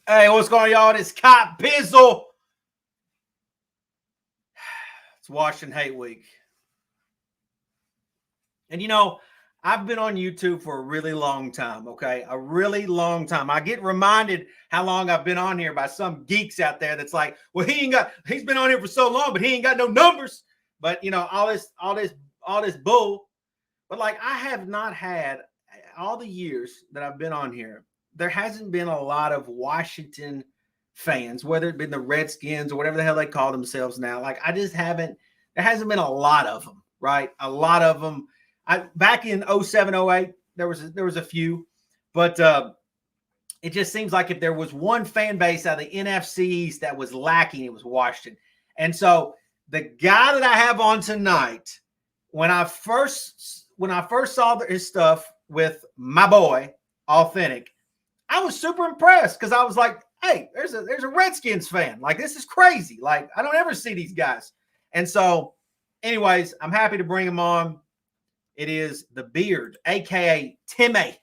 Hey, what's going on, y'all? It's Cop Pizzle. It's Washington Hate Week. And I've been on YouTube for a really long time, okay? A really long time. I get reminded how long I've been on here by some geeks out there that's like, well, he's been on here for so long, but he ain't got no numbers. But all this bull. But like, I have not had all the years that I've been on here, there hasn't been a lot of Washington fans, whether it been the Redskins or whatever the hell they call themselves now. Like, there hasn't been a lot of them, right? A lot of them. Back in 07, 08, there was a few, but it just seems like if there was one fan base out of the NFC East that was lacking, it was Washington. And so the guy that I have on tonight, when I first saw his stuff with my boy, Authentic, I was super impressed because I was like, hey, there's a Redskins fan. Like, this is crazy. Like, I don't ever see these guys. And so, anyways, I'm happy to bring him on. It is the Beard, a.k.a. Timmy.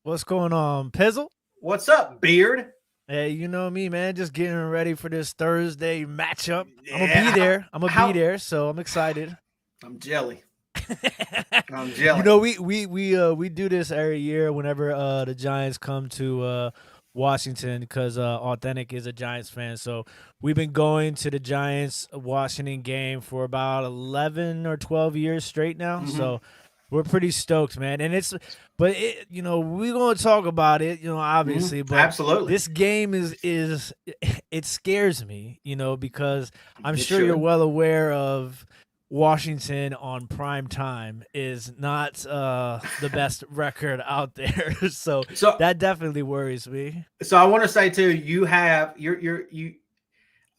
What's going on, Pizzle? What's up, Beard? Hey, you know me, man. Just getting ready for this Thursday matchup. Yeah. I'm going to be there. I'm going to be there, so I'm excited. I'm jelly. I'm jelly. We do this every year whenever the Giants come to Washington because Authentic is a Giants fan. So we've been going to the Giants Washington game for about 11 or 12 years straight now. Mm-hmm. So we're pretty stoked, man. And we're going to talk about it, obviously. Mm-hmm. But absolutely, this game it scares me, because I'm sure you're well aware of Washington on prime time is not the best record out there, so that definitely worries me. So I want to say too, you have the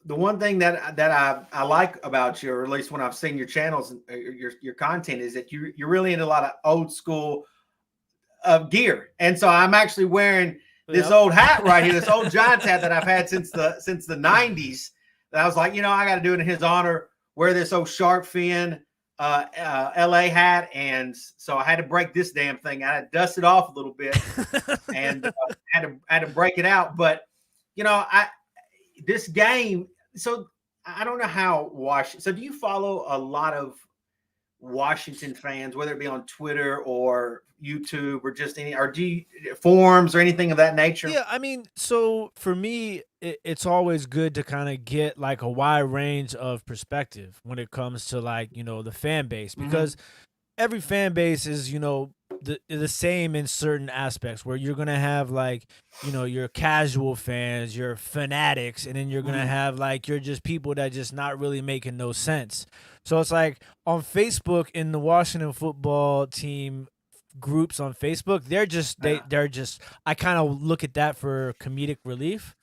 one thing that I like about you, or at least when I've seen your channels and your content, is that you're really into a lot of old school gear, and so I'm actually wearing this old hat right here, this old Giants hat that I've had since the 90s. That I was like, I got to do it in his honor. Wear this old shark fin LA hat, and so I had to break this damn thing. I had to dust it off a little bit and had to break it out. But this game. So I don't know how Washington. So do you follow a lot of Washington fans, whether it be on Twitter or YouTube or just forums or anything of that nature? Yeah, I mean, so for me, it's always good to kind of get like a wide range of perspective when it comes to the fan base, because every fan base is the same in certain aspects, where you're gonna have your casual fans, your fanatics, and then you're gonna have you're just people that just not really making no sense. So it's like on Facebook, in the Washington football team groups on Facebook, they're just I kind of look at that for comedic relief,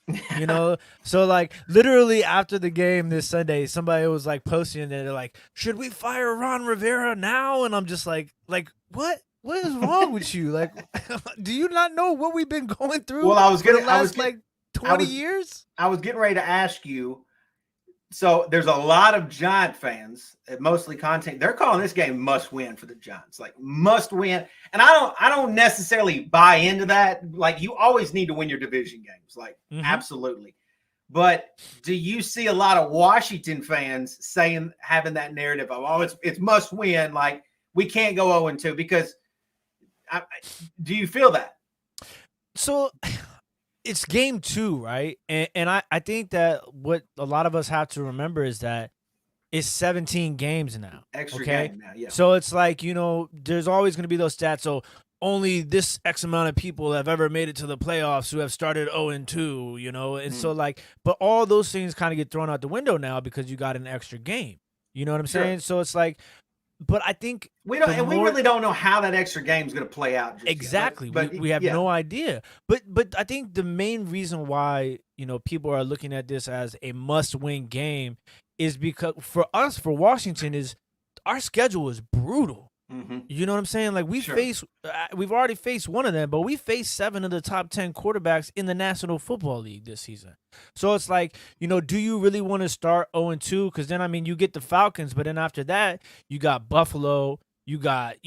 So literally after the game this Sunday, somebody was posting and they're like, should we fire Ron Rivera now? And I'm just like what is wrong with you? Do you not know what we've been going through? Well, I was 20 years. I was getting ready to ask you. So there's a lot of Giant fans, mostly content. They're calling this game must win for the Giants, must win. And I don't necessarily buy into that. You always need to win your division games, absolutely. But do you see a lot of Washington fans having that narrative of, it's must win, we can't go 0-2? Because do you feel that? So it's game 2, right? And I think that what a lot of us have to remember is that it's 17 games now. Extra game now, yeah. So it's there's always going to be those stats. So only this X amount of people have ever made it to the playoffs who have started 0-2, And so but all those things kind of get thrown out the window now because you got an extra game. You know what I'm saying? So it's but I think we really don't know how that extra game is going to play out. Exactly. But we have no idea. But I think the main reason why, people are looking at this as a must-win game is because for Washington, is our schedule is brutal. Mm-hmm. You know what I'm saying? We've already faced one of them, but we faced 7 of the top 10 quarterbacks in the National Football League this season. So it's do you really want to start 0-2? Because then, you get the Falcons, but then after that, you got Buffalo, you got,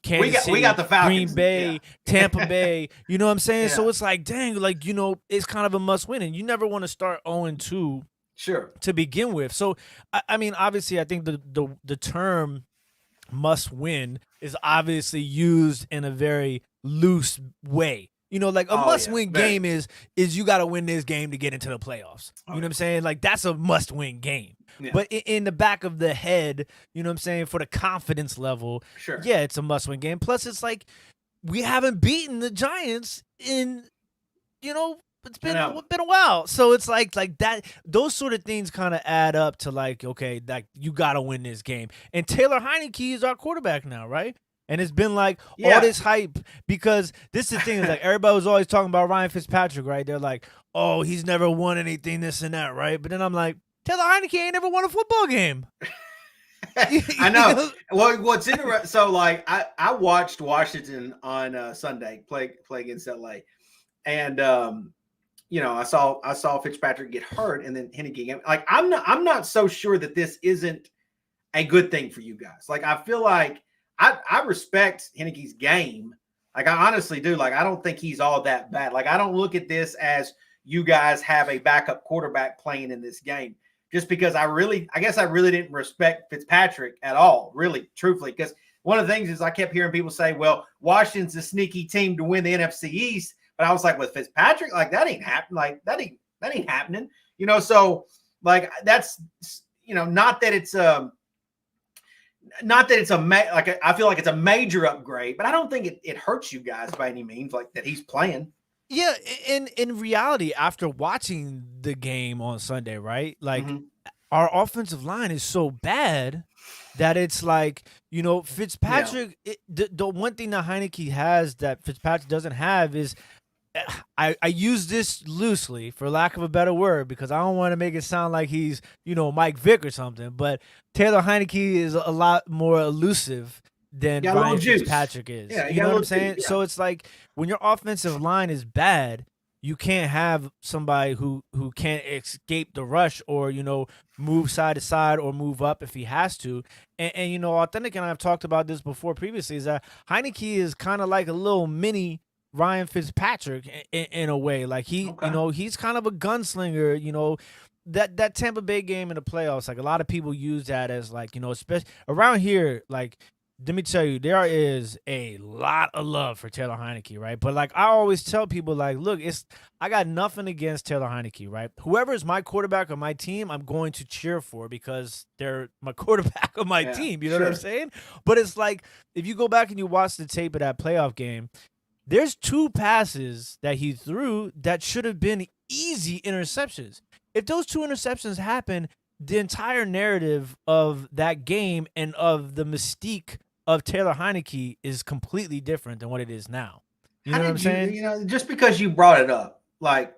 Kansas City, we got the Falcons, Green Bay, Tampa Bay. You know what I'm saying? Yeah. So it's like, dang, like, you know, it's kind of a must win, and you never want to start 0-2 Sure. to begin with. So I mean, obviously, I think the term must win is obviously used in a very loose way. You know, like a must win game is you got to win this game to get into the playoffs. You know what I'm saying? Like that's a must win game. Yeah. But in the back of the head, you know what I'm saying, for the confidence level, sure. Yeah, it's a must win game. Plus, it's like we haven't beaten the Giants in, you know, it's been a while. So it's like that. Those sort of things kind of add up to like, okay, like you got to win this game. And Taylor Heineke is our quarterback now, right? And it's been like all this hype because this is the thing is like everybody was always talking about Ryan Fitzpatrick, right? They're like, oh, he's never won anything, this and that, right? But then I'm like, Taylor Heineke ain't never won a football game. I know. Well, what's interesting? So like I watched Washington on Sunday play against LA, and you know, I saw Fitzpatrick get hurt, and then Heineke. Like I'm not so sure that this isn't a good thing for you guys. Like I feel like I respect Heineke's game. Like I honestly do. Like I don't think he's all that bad. Like I don't look at this as you guys have a backup quarterback playing in this game. Just because I guess I really didn't respect Fitzpatrick at all, really, truthfully. Because one of the things is I kept hearing people say, well, Washington's a sneaky team to win the NFC East. But I was like, with Fitzpatrick, like that ain't happening. Like that ain't happening. You know, so like that's, you know, not that it's I feel like it's a major upgrade, but I don't think it hurts you guys by any means, like that he's playing. Yeah, in reality, after watching the game on Sunday, right? Like our offensive line is so bad that it's like, you know, Fitzpatrick. The one thing that Heineke has that Fitzpatrick doesn't have is, I use this loosely for lack of a better word because I don't want to make it sound like he's, you know, Mike Vick or something. But Taylor Heineke is a lot more elusive than Ryan Fitzpatrick is. Yeah, you know what I'm saying? Yeah. So it's like when your offensive line is bad, you can't have somebody who can't escape the rush or, you know, move side to side or move up if he has to. And you know, Authentic and I have talked about this before previously, is that Heineke is kind of like a little mini Ryan Fitzpatrick in a way. Like you know, he's kind of a gunslinger, you know. That Tampa Bay game in the playoffs, like a lot of people use that as like, you know, especially around here, like, let me tell you, there is a lot of love for Taylor Heineke, right? But like I always tell people, like, look, I got nothing against Taylor Heineke, right? Whoever is my quarterback on my team, I'm going to cheer for because they're my quarterback on my team. You know what I'm saying? But it's like if you go back and you watch the tape of that playoff game, there's 2 passes that he threw that should have been easy interceptions. If those 2 interceptions happen, the entire narrative of that game and of the mystique of Taylor Heineke is completely different than what it is now. You know what I'm saying? You know, just because you brought it up, like,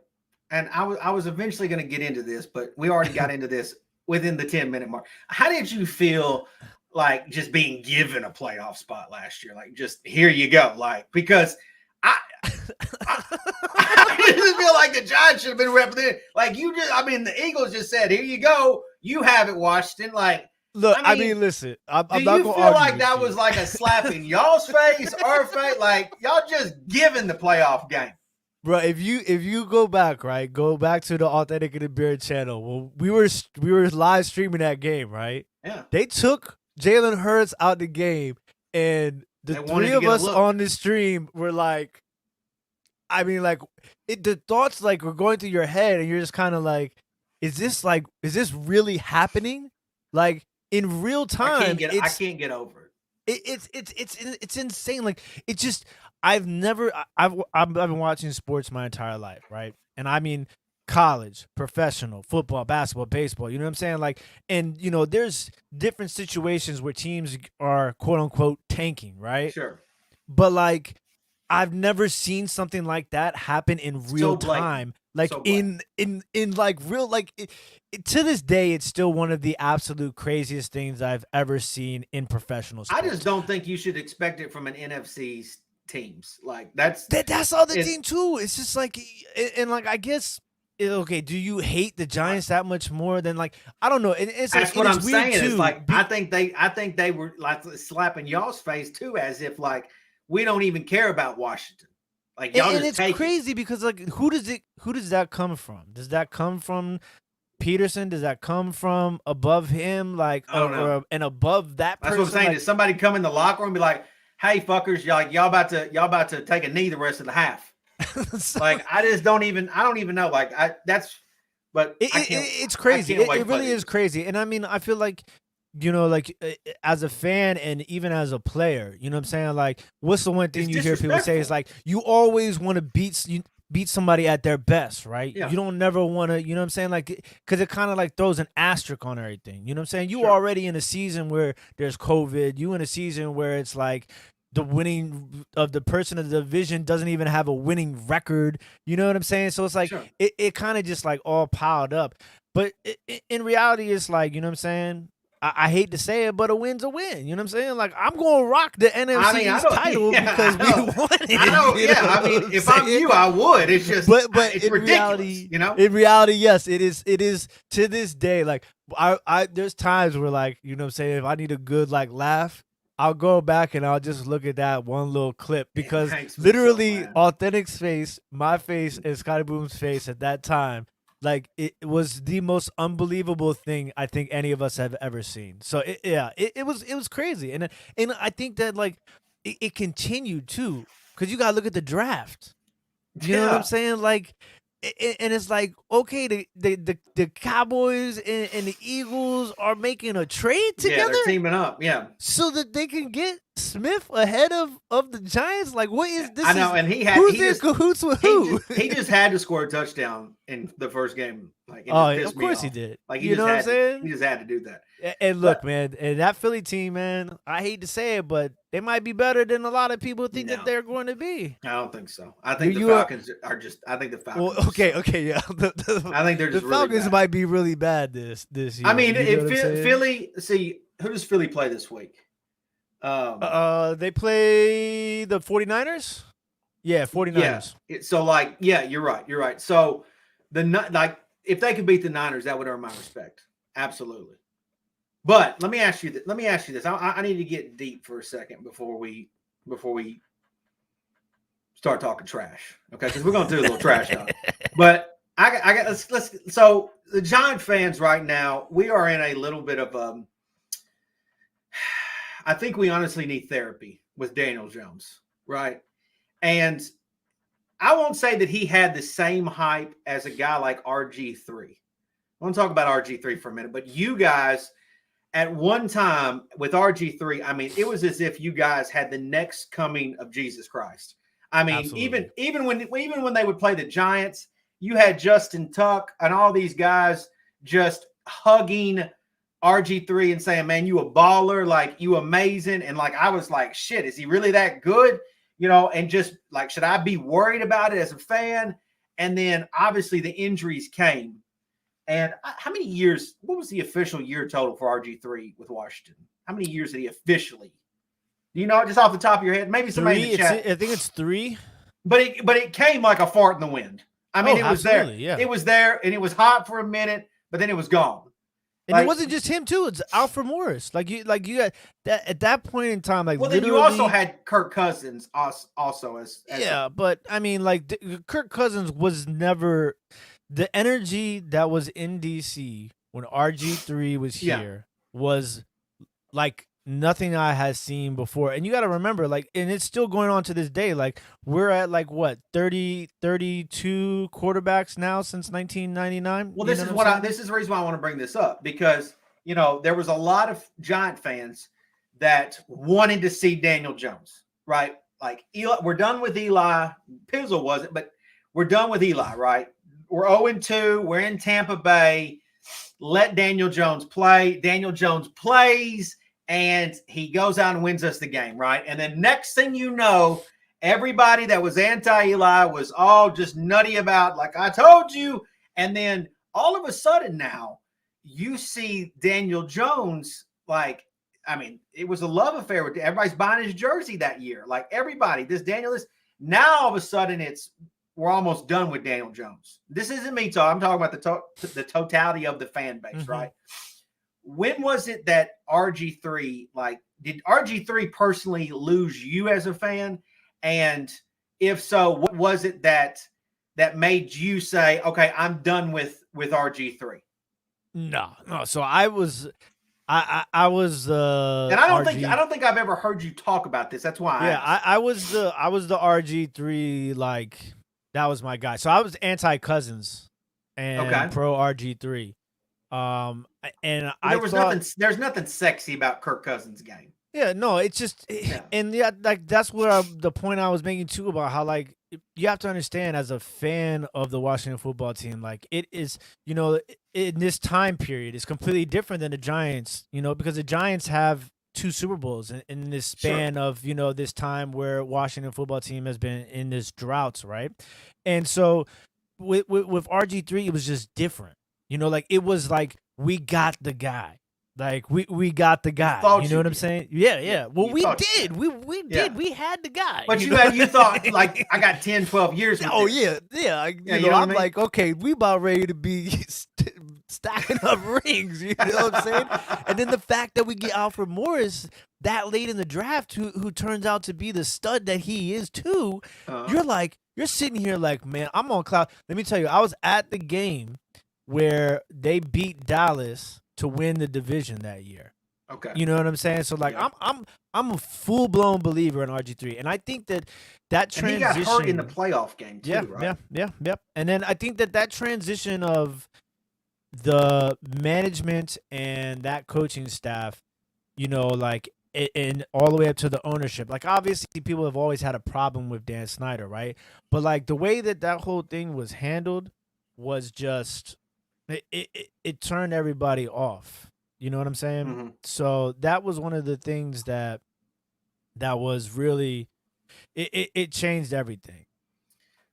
and I was eventually going to get into this, but we already got into this within the 10-minute mark. How did you feel like just being given a playoff spot last year? Like, just here you go. Like, because I just feel like the Giants should have been represented. Like the Eagles just said, here you go. You have it, Washington. Like, look, I mean listen, I'm do not you gonna feel like that was like a slap in y'all's face, our face? Like, y'all just giving the playoff game. Bro, if you go back to the Authentic and the Beard channel. Well, we were live streaming that game, right? Yeah. They took Jalen Hurts out the game, and the 3 of us on the stream were like, I mean, like, the thoughts like were going through your head, and you're just kind of like, is this really happening? Like in real time, I can't get over it. It's insane. Like it just, I've been watching sports my entire life, right? And I mean, college, professional, football, basketball, baseball. You know what I'm saying? Like, and you know, there's different situations where teams are quote unquote tanking, right? Sure. But like, I've never seen something like that happen in real time. Like in like real, like to this day, it's still one of the absolute craziest things I've ever seen in professional sports. I just don't think you should expect it from an NFC teams. Like that's all the team too. It's just like, and like I guess okay, do you hate the Giants that much more than like I don't know? It's That's like what I'm weird saying. too. It's like I think they were like slapping y'all's face too, as if like we don't even care about Washington. Like y'all and just it's take crazy because like who does that come from? Does that come from Peterson? Does that come from above him, like I don't know. and above that That's person? what I'm saying. Like, Did somebody come in the locker room and be like, "Hey, fuckers, y'all about to take a knee the rest of the half"? so, Like I don't even know. Like but I can't. it's crazy. I can't wait It really is crazy. And I mean, I feel like, like as a fan and even as a player, you know what I'm saying? Like, what's the one thing you hear people say is like, you always want to beat somebody at their best, right? Yeah. You don't never want to, you know what I'm saying? Like, because it kind of like throws an asterisk on everything. You know what I'm saying? You already in a season where there's COVID. You in a season where it's like, the winning of the person of the division doesn't even have a winning record. You know what I'm saying? So it's like it kind of just like all piled up. But in reality, it's like, you know what I'm saying? I hate to say it, but a win's a win. You know what I'm saying? Like I'm gonna rock the NFC East title because we won it. I know. Yeah, I mean, if I'm you, I would. It's just, but it's in ridiculous. Reality, you know, in reality, yes, it is. It is to this day. Like I there's times where like, you know what I'm saying, if I need a good like laugh, I'll go back and I'll just look at that one little clip because literally Authentic's face, my face, and Scotty Boom's face at that time, like it was the most unbelievable thing I think any of us have ever seen. So it was crazy, and I think that like it continued too because you gotta look at the draft. You know what I'm saying? Like. And it's like, okay, the Cowboys and the Eagles are making a trade together. Yeah, they're teaming up. Yeah, so that they can get Smith ahead of the Giants. Like, what is this? I know, and who's in cahoots with who? He just had to score a touchdown in the first game. Like, of course he did. Like, you know what I'm saying? He just had to do that. And look, man, and that Philly team, man, I hate to say it, but they might be better than a lot of people think that they're going to be. I don't think so. I think the Falcons are just. I think the Falcons. Well, okay, yeah. I think they're just the Falcons really might be really bad this year. I mean, if Philly, see, who does Philly play this week? They play the 49ers. Yeah, 49ers. Yeah. So like, yeah, you're right. So if they could beat the Niners, that would earn my respect. Absolutely. But let me ask you this. I need to get deep for a second before we start talking trash. Okay, because we're gonna do a little trash talk. But I got let's so the Giant fans right now, we are in a little bit of I think we honestly need therapy with Daniel Jones, right? And I won't say that he had the same hype as a guy like RG3. I want to talk about RG3 for a minute, but you guys at one time with RG3, I mean, it was as if you guys had the next coming of Jesus Christ. I mean, Absolutely. even when they would play the Giants, you had Justin Tuck and all these guys just hugging RG3 and saying, "Man, you a baller, like you amazing." And like I was like, "Shit, is he really that good?" You know, and just like, should I be worried about it as a fan? And then obviously the injuries came. And how many years? What was the official year total for RG3 with Washington? How many years did he officially? Do you know just off the top of your head? Maybe somebody in the chat. I think it's 3. But it came like a fart in the wind. I mean, it was there. Yeah. It was there, and it was hot for a minute, but then it was gone. And it wasn't just him too. It's Alfred Morris. Like you got that at that point in time. Like, well, then you also had Kirk Cousins also as but I mean, like Kirk Cousins was never the energy that was in DC when RG3 was here was like nothing I had seen before. And you got to remember, like, and it's still going on to this day. Like, we're at like what 32 quarterbacks now since 1999. Well, this is this is the reason why I want to bring this up, because there was a lot of Giant fans that wanted to see Daniel Jones, right? Like Eli, we're done with Eli. Pizzle wasn't, but we're done with Eli, right? We're 0-2. We're in Tampa Bay. Let Daniel Jones play. Daniel Jones plays, and he goes out and wins us the game, right? And then next thing you know, everybody that was anti-Eli was all just nutty about, like, I told you. And then all of a sudden now, you see Daniel Jones, like, I mean, it was a love affair with everybody's buying his jersey that year. Like, everybody, this Daniel is now all of a sudden it's we're almost done with Daniel Jones. This isn't me talking. I'm talking about the totality of the fan base, right? When was it that RG3, like, did RG3 personally lose you as a fan? And if so, what was it that made you say, okay, I'm done with RG3? No. So I was and I don't think I've ever heard you talk about this. That's why I was the RG3, like, that was my guy. So I was anti Cousins and pro RG3. And there's nothing sexy about Kirk Cousins' game. Yeah, no, it's just and like that's where the point I was making too, about how, like, you have to understand, as a fan of the Washington football team, like, it is, in this time period, it's completely different than the Giants, because the Giants have 2 Super Bowls in this span of, this time where Washington football team has been in this droughts, right? And so with RG3, it was just different. Like, it was like, we got the guy. Like, we got the guy. You know what I'm saying? Yeah. Well, we did. We did. We had the guy. But you thought, like, I got 10, 12 years with this. Yeah. I'm like, okay, we about ready to be stacking up rings. You know what I'm saying? And then the fact that we get Alfred Morris that late in the draft, who turns out to be the stud that he is too, you're sitting here like, man, I'm on cloud. Let me tell you, I was at the game where they beat Dallas to win the division that year. Okay. You know what I'm saying? So, like, I'm a full-blown believer in RG3. And I think that transition, and he got hurt in the playoff game too, right? Yeah. And then I think that transition of the management and that coaching staff, like, and all the way up to the ownership. Like, obviously people have always had a problem with Dan Snyder, right? But, like, the way that whole thing was handled was just, it turned everybody off. You know what I'm saying? Mm-hmm. So that was one of the things that was really, it changed everything.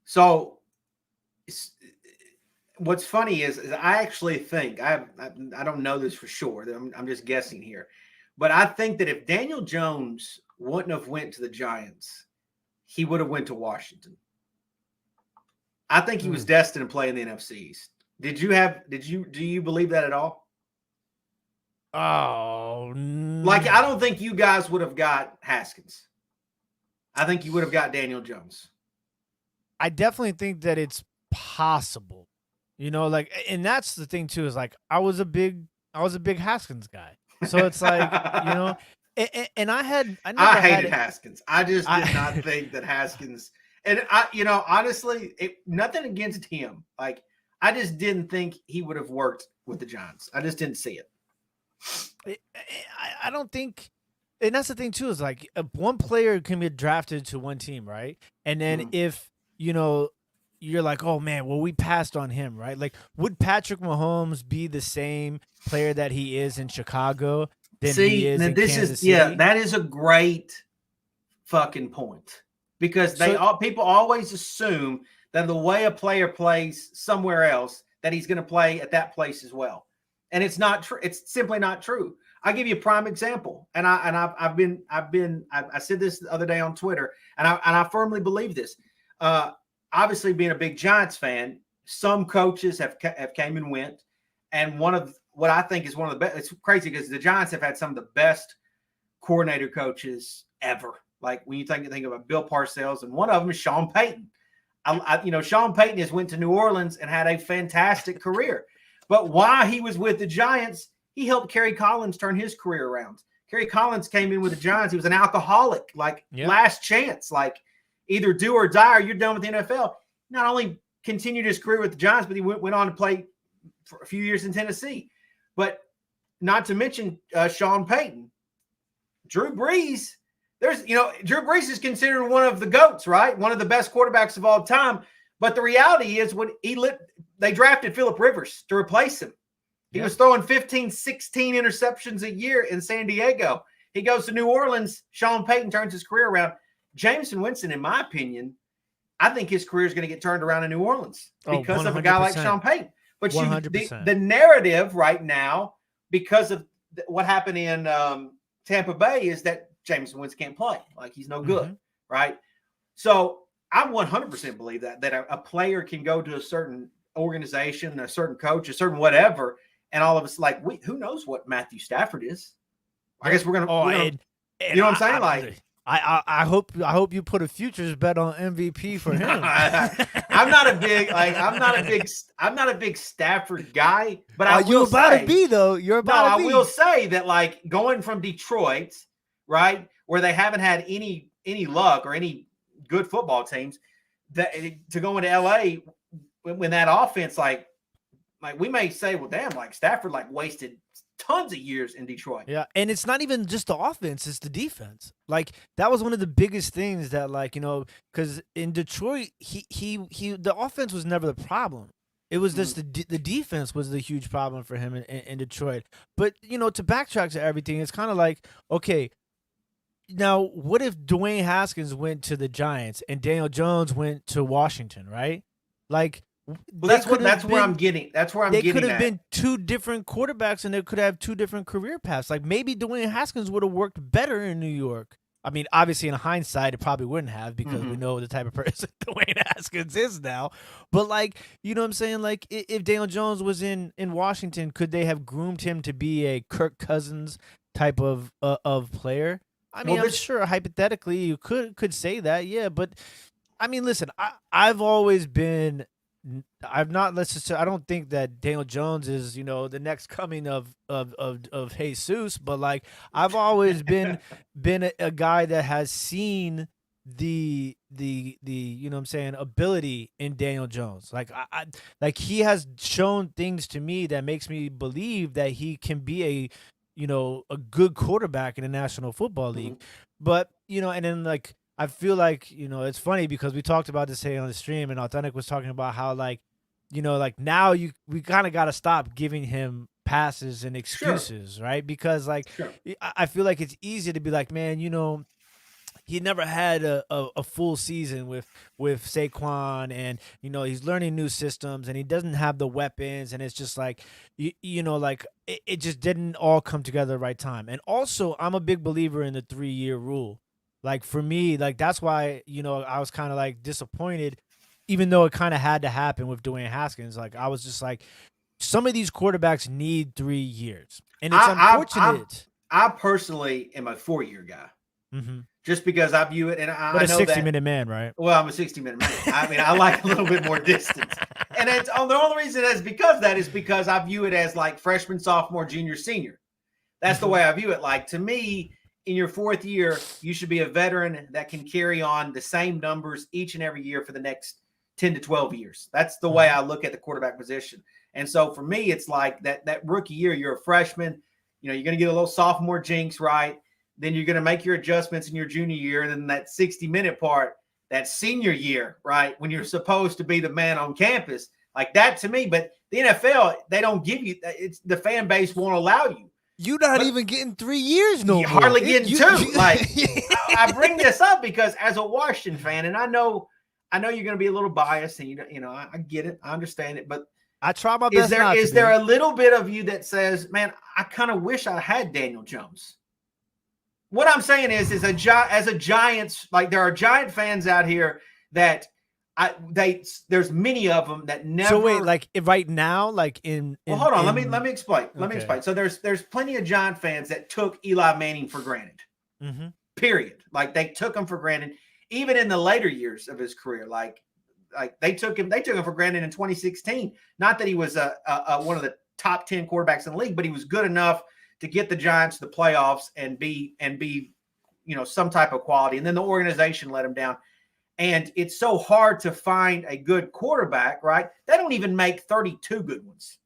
So what's funny is I actually think, I don't know this for sure, I'm just guessing here, but I think that if Daniel Jones wouldn't have went to the Giants, he would have went to Washington. I think he was destined to play in the NFC East. Do you believe that at all? Oh, like, I don't think you guys would have got Haskins. I think you would have got Daniel Jones. I definitely think that it's possible, like, and that's the thing too, is, like, I was a big Haskins guy. So it's like, and I hated Haskins. I just did not think that Haskins, and honestly, nothing against him. Like, I just didn't think he would have worked with the Giants. I just didn't see it. I don't think, and that's the thing too, is, like, one player can be drafted to one team, right? And then if, you're like, oh man, well, we passed on him, right? Like, would Patrick Mahomes be the same player that he is in Chicago than he is in Kansas City? Yeah, that is a great fucking point, because people always assume that the way a player plays somewhere else, that he's going to play at that place as well. And it's not true. It's simply not true. I'll give you a prime example. And I said this the other day on Twitter, and I firmly believe this. Obviously, being a big Giants fan, some coaches have came and went. And one of what I think is one of the best, it's crazy because the Giants have had some of the best coordinator coaches ever. Like, when you think about Bill Parcells, and one of them is Sean Payton. Sean Payton has went to New Orleans and had a fantastic career. But while he was with the Giants, he helped Kerry Collins turn his career around. Kerry Collins came in with the Giants. He was an alcoholic, last chance, like, either do or die or you're done with the NFL. Not only continued his career with the Giants, but he went on to play for a few years in Tennessee. But not to mention Sean Payton. Drew Brees. Drew Brees is considered one of the GOATs, right? One of the best quarterbacks of all time. But the reality is, when they drafted Phillip Rivers to replace him. He was throwing 15, 16 interceptions a year in San Diego. He goes to New Orleans. Sean Payton turns his career around. Jameson Winston, in my opinion, I think his career is going to get turned around in New Orleans because of a guy like Sean Payton. But the narrative right now, because of what happened in Tampa Bay, is that Jameson Winston can't play. Like, he's no good, right? So I 100% believe that a player can go to a certain organization, a certain coach, a certain whatever, and all of us like who knows what Matthew Stafford is? I guess we're gonna and you know what I'm saying? Like I hope you put a futures bet on MVP for him. I'm not a big Stafford guy, but I will you're about say, to be though. You're about to be. I will say that like going from Detroit, right, where they haven't had any luck or any good football teams, that to go into LA when that offense like we may say, well, damn, like Stafford like wasted tons of years in Detroit. Yeah, and it's not even just the offense; it's the defense. Like that was one of the biggest things that, like, because in Detroit, the offense was never the problem. It was just the defense was the huge problem for him in Detroit. But to backtrack to everything, it's kind of like, okay, now what if Dwayne Haskins went to the Giants and Daniel Jones went to Washington, right? Like. Well, that's where I'm getting. That's where I'm getting. They could have been two different quarterbacks, and they could have two different career paths. Like maybe Dwayne Haskins would have worked better in New York. I mean, obviously, in hindsight, it probably wouldn't have because we know the type of person Dwayne Haskins is now. But like, you know what I'm saying? Like, if Daniel Jones was in Washington, could they have groomed him to be a Kirk Cousins type of player? I mean, I'm sure hypothetically you could say that, yeah. But I mean, listen, I've always been. I don't think that Daniel Jones is, the next coming of Jesus, but like I've always been a guy that has seen the you know what I'm saying, ability in Daniel Jones. Like I like he has shown things to me that makes me believe that he can be a good quarterback in the National Football League. But, and then like I feel like, it's funny because we talked about this today on the stream, and Authentic was talking about how like, like now we kind of got to stop giving him passes and excuses, right? Because like I feel like it's easy to be like, man, he never had a full season with Saquon, and he's learning new systems, and he doesn't have the weapons, and it's just like like it just didn't all come together at the right time. And also, I'm a big believer in the 3-year rule. Like for me, like that's why I was kind of like disappointed, even though it kind of had to happen with Dwayne Haskins. Like I was just like, some of these quarterbacks need 3 years, and it's unfortunate. I personally am a 4-year guy. Just because I view it, and I know 60-minute man, right? Well, I'm a 60-minute man. I mean, I like a little bit more distance, and it's the only reason is because I view it as like freshman, sophomore, junior, senior. That's the way I view it. Like to me, in your 4th year, you should be a veteran that can carry on the same numbers each and every year for the next 10 to 12 years. That's the way I look at the quarterback position. And so for me, it's like that rookie year, you're a freshman, you're going to get a little sophomore jinx, right? Then you're going to make your adjustments in your junior year. And then that 60-minute part, that senior year, right? When you're supposed to be the man on campus, like that to me. But the NFL, they don't give you, it's the fan base won't allow you. You're not even getting 3 years no more. Hardly getting 2. Like I bring this up because as a Washington fan, and I know you're going to be a little biased, and I get it, I understand it, but I try my best. Is there a little bit of you that says, man, I kind of wish I had Daniel Jones? What I'm saying is as a Giants, like there are Giant fans out here that there's many of them that never. So wait, like right now, like well, hold on. Let me explain. Let me explain. So there's plenty of Giant fans that took Eli Manning for granted. Period. Like they took him for granted, even in the later years of his career. Like they took him for granted in 2016. Not that he was one of the top 10 quarterbacks in the league, but he was good enough to get the Giants to the playoffs and be some type of quality. And then the organization let him down. And it's so hard to find a good quarterback, right? They don't even make 32 good ones.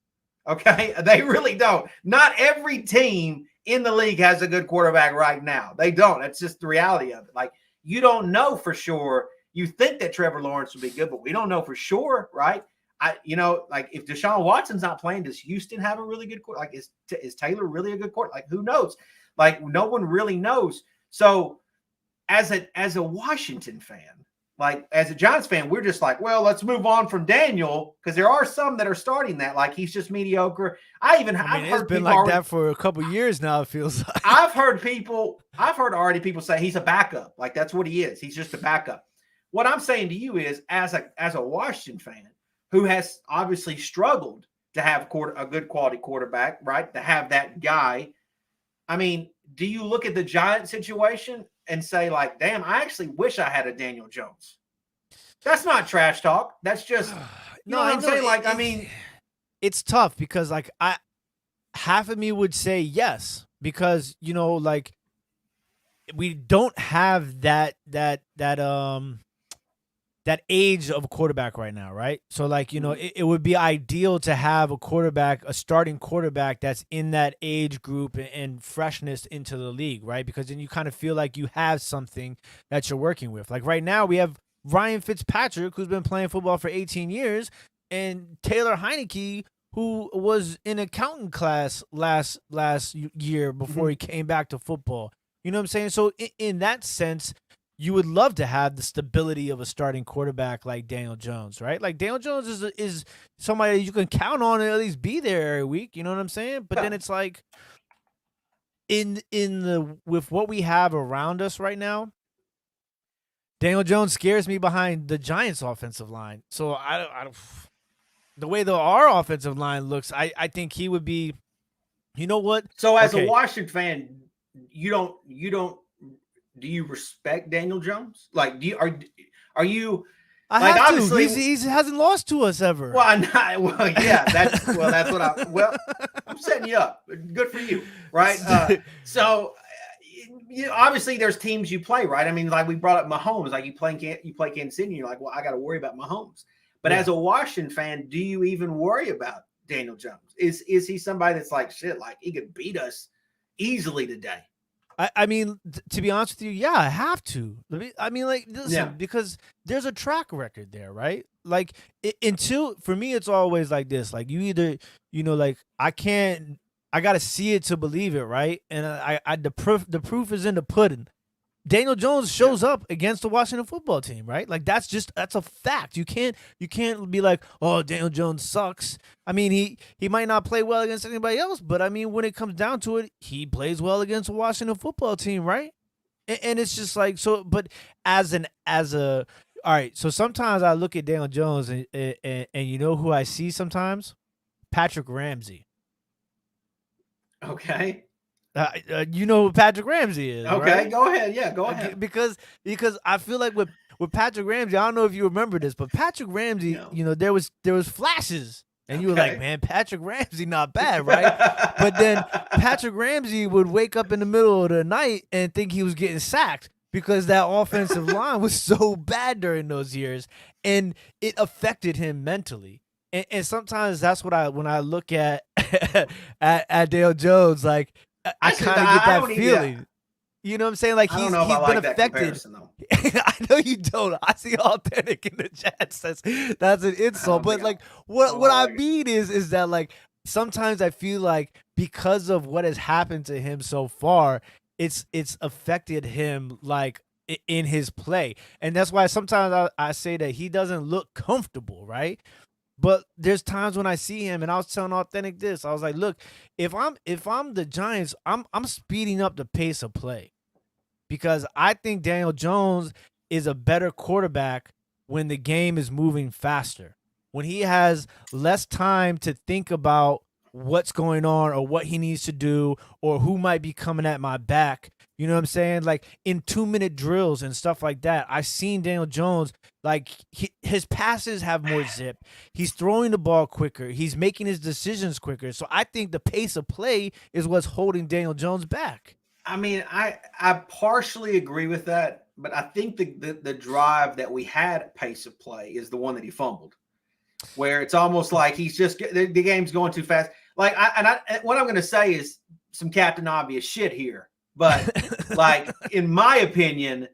Okay. They really don't. Not every team in the league has a good quarterback right now. They don't. That's just the reality of it. Like you don't know for sure. You think that Trevor Lawrence will be good, but we don't know for sure, right? Like if Deshaun Watson's not playing, does Houston have a really good quarter? Like is Taylor really a good quarter? Like who knows? Like no one really knows. So as a Washington fan, like as a Giants fan, we're just like, well, let's move on from Daniel because there are some that are starting that like he's just mediocre. I've it's been like that for a couple years now. It feels like I've heard already people say he's a backup. Like that's what he is. He's just a backup. what I'm saying to you is, as a Washington fan who has obviously struggled to have a good quality quarterback, right? To have that guy. I mean, do you look at the Giant situation and say, like, damn, I actually wish I had a Daniel Jones? That's not trash talk. That's just, you know what I'm saying? Like, I mean, it's tough because like half of me would say yes, because like we don't have that age of a quarterback right now, right? So like, it would be ideal to have a starting quarterback that's in that age group and freshness into the league, right? Because then you kind of feel like you have something that you're working with. Like right now we have Ryan Fitzpatrick, who's been playing football for 18 years, and Taylor Heineke, who was in accounting class last year before he came back to football. You know what I'm saying? So in that sense, you would love to have the stability of a starting quarterback like Daniel Jones, right? Like Daniel Jones is somebody you can count on and at least be there every week. You know what I'm saying? But then it's like with what we have around us right now, Daniel Jones scares me behind the Giants' offensive line. So I the way our offensive line looks, I think he would be. You know what? So as a Washington fan, you don't. Do you respect Daniel Jones? Like, are you? I like, have to. He hasn't lost to us ever. Well, yeah. That's what I'm setting you up. Good for you, right? So, obviously, there's teams you play, right? I mean, like we brought up Mahomes. Like you play Kansas City, and you're like, well, I got to worry about Mahomes. But as a Washington fan, do you even worry about Daniel Jones? Is he somebody that's like, shit, like he could beat us easily today? I mean, to be honest with you, yeah, I have to. I mean, like, listen, because there's a track record there, right? Like, for me, it's always like this. Like, you either, like, I got to see it to believe it, right? And the proof is in the pudding. Daniel Jones shows up against the Washington football team, right? Like that's a fact. You can't be like, oh, Daniel Jones sucks. I mean, he might not play well against anybody else, but I mean, when it comes down to it, he plays well against the Washington football team, right? And it's just like so. But all right. So sometimes I look at Daniel Jones and you know who I see sometimes? Patrick Ramsey. Okay. You know who Patrick Ramsey is, okay, right? Go ahead. Yeah, go ahead. Because I feel like with Patrick Ramsey, I don't know if you remember this, but Patrick Ramsey, there was flashes, and you were like, man, Patrick Ramsey not bad, right? But then Patrick Ramsey would wake up in the middle of the night and think he was getting sacked because that offensive line was so bad during those years, and it affected him mentally. And sometimes that's what when I look at Daniel Jones, like. I kind of get that feeling. You know what I'm saying? Like he's been affected. I know you don't. I see authentic in the chat says that's an insult. But like what I mean is that like sometimes I feel like because of what has happened to him so far, it's affected him like in his play. And that's why sometimes I say that he doesn't look comfortable, right? But there's times when I see him, and I was telling Authentic this. I was like, look, if I'm the Giants, I'm speeding up the pace of play because I think Daniel Jones is a better quarterback when the game is moving faster. When he has less time to think about what's going on or what he needs to do or who might be coming at my back. You know what I'm saying? Like in 2-minute drills and stuff like that. I've seen Daniel Jones, like his passes have more zip. He's throwing the ball quicker. He's making his decisions quicker. So I think the pace of play is what's holding Daniel Jones back. I mean, I partially agree with that, but I think the drive that we had at pace of play is the one that he fumbled, where it's almost like he's just the game's going too fast. Like what I'm going to say is some Captain Obvious shit here. But like, in my opinion,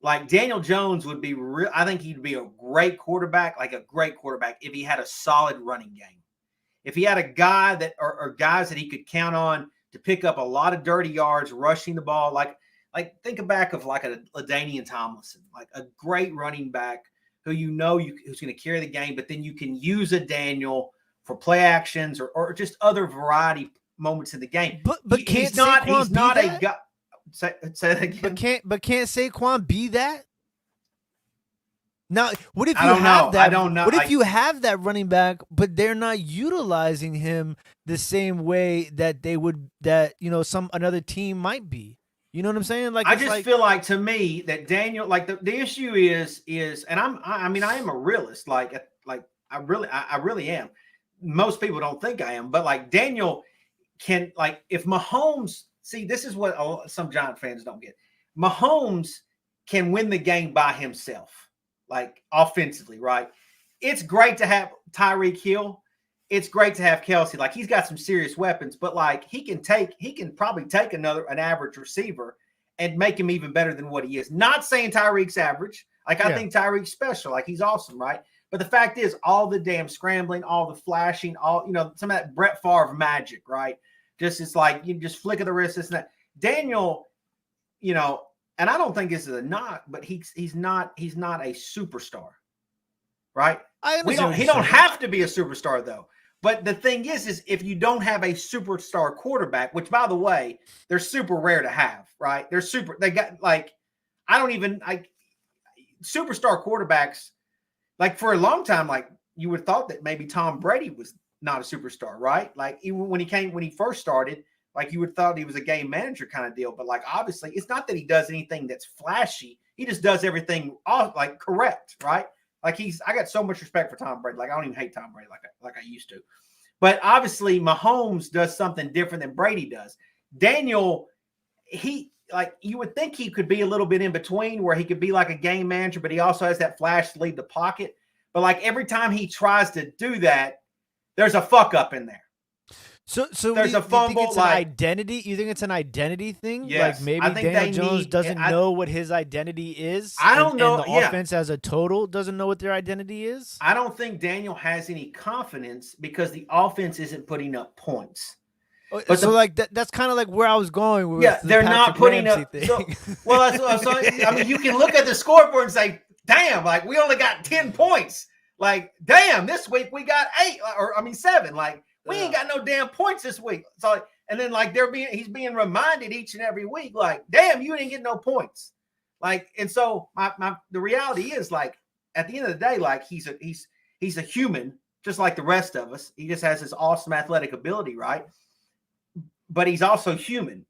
like Daniel Jones would be I think he'd be a great quarterback, if he had a solid running game. If he had a guy that or guys that he could count on to pick up a lot of dirty yards, rushing the ball, like think back of like a LaDainian Tomlinson, like a great running back who's going to carry the game, but then you can use a Daniel for play actions or just other variety moments in the game. But he's not a guy. Say that again. But can't Saquon be that? Now, what if I you don't have know. that? I don't know. What if you have that running back, but they're not utilizing him the same way that they would, that another team might be. You know what I'm saying? Like I it's just like, feel like, to me, that Daniel, like the issue is, and I mean, I am a realist. Like I really am. Most people don't think I am, but like Daniel can, like, if Mahomes, see, this is what some Giant fans don't get. Mahomes can win the game by himself, like offensively, right? It's great to have Tyreek Hill. It's great to have Kelsey. Like, he's got some serious weapons, but like he can probably take an average receiver and make him even better than what he is. Not saying Tyreek's average. Like, I think Tyreek's special. Like, he's awesome, right? But the fact is, all the damn scrambling, all the flashing, some of that Brett Favre magic, right? It's like you just flick of the wrist, this and that. Daniel, and I don't think this is a knock, but he's not a superstar, right? He don't have to be a superstar, though. But the thing is if you don't have a superstar quarterback, which, by the way, they're super rare to have, right? They got, like, superstar quarterbacks, like, for a long time, like, you would have thought that maybe Tom Brady was not a superstar, right? Like, even when he first started, like, you would have thought he was a game manager kind of deal. But like, obviously, it's not that he does anything that's flashy. He just does everything like correct, right? Like, I got so much respect for Tom Brady. Like, I don't even hate Tom Brady like I used to. But obviously, Mahomes does something different than Brady does. Daniel, you would think he could be a little bit in between, where he could be like a game manager, but he also has that flash to leave the pocket. But like, every time he tries to do that, there's a fuck up in there. So there's a fumble. You think it's an identity? You think it's an identity thing? Yes, like maybe Daniel Jones doesn't know what his identity is. I don't know. And the offense as a total doesn't know what their identity is. I don't think Daniel has any confidence because the offense isn't putting up points. But that's kind of like where I was going with. Yeah, they're not putting up. I mean, you can look at the scoreboard and say, "Damn, like, we only got 10 points. Like, damn, this week we got 7. Like, we ain't got no damn points this week." So, and then like he's being reminded each and every week, like, damn, you didn't get no points. Like, and so the reality is, like, at the end of the day, like, he's a human just like the rest of us. He just has this awesome athletic ability, right? But he's also human,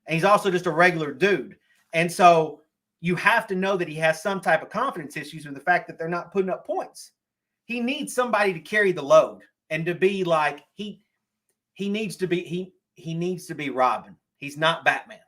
and he's also just a regular dude. And so you have to know that he has some type of confidence issues with the fact that they're not putting up points. He needs somebody to carry the load and to be like, he needs to be Robin. He's not Batman.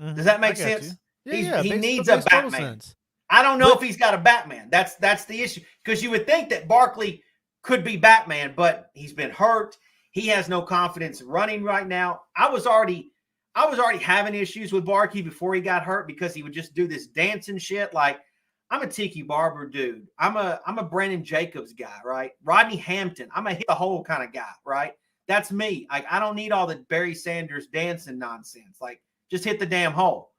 Mm-hmm. Does that make sense? He needs a Batman. I don't know if he's got a Batman. That's the issue, because you would think that Barkley could be Batman, but he's been hurt. He has no confidence running right now. I was already having issues with Barkley before he got hurt, because he would just do this dancing shit. Like, I'm a Tiki Barber dude. I'm a Brandon Jacobs guy, right? Rodney Hampton. I'm a hit the hole kind of guy, right? That's me. Like, I don't need all the Barry Sanders dancing nonsense. Like, just hit the damn hole.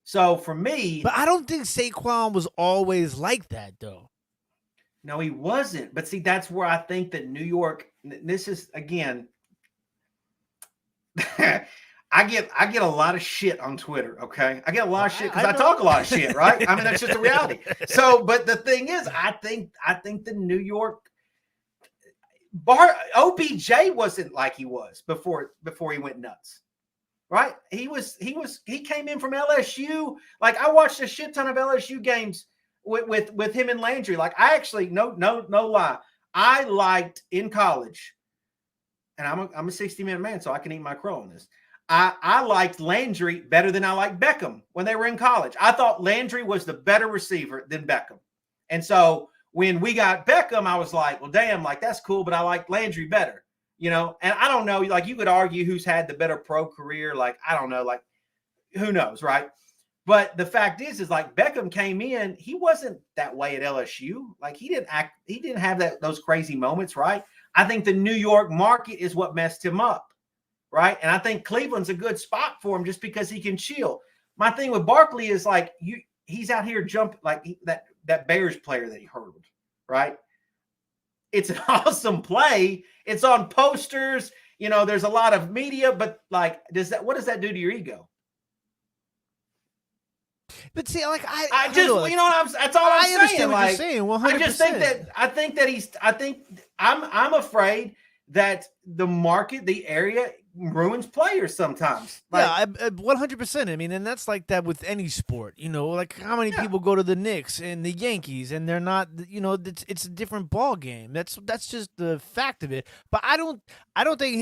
So for me, but I don't think Saquon was always like that, though. No, he wasn't. But see, that's where I think that New York. This is, again, I get a lot of shit on Twitter. Okay, I get a lot of shit because I talk a lot of shit, right? I mean, that's just the reality. So, but the thing is, I think the New York OBJ wasn't like he was before he went nuts, right? He came in from LSU. Like, I watched a shit ton of LSU games with him and Landry. Like, I actually, no lie, I liked in college, and I'm a 60-minute man, so I can eat my crow on this. I liked Landry better than I liked Beckham when they were in college. I thought Landry was the better receiver than Beckham. And so when we got Beckham, I was like, well, damn, like, that's cool, but I like Landry better, And I don't know, like, you could argue who's had the better pro career. Like, I don't know, like, who knows, right? But the fact is like, Beckham came in, he wasn't that way at LSU. Like, he didn't have those crazy moments, right? I think the New York market is what messed him up, right? And I think Cleveland's a good spot for him just because he can chill. My thing with Barkley is like, he's out here jumping like that Bears player that he hurdled, right? It's an awesome play. It's on posters. There's a lot of media, but like, what does that do to your ego? But see, like I just, know, like, you know what that's all I'm saying. Understand what like, you're saying. 100%. I think I'm afraid that the market, the area ruins players sometimes. Like, yeah, 100%. I mean, and that's like that with any sport, you know, like how many Yeah. people go to the Knicks and the Yankees and they're not, you know, it's a different ball game. That's just the fact of it. But I don't think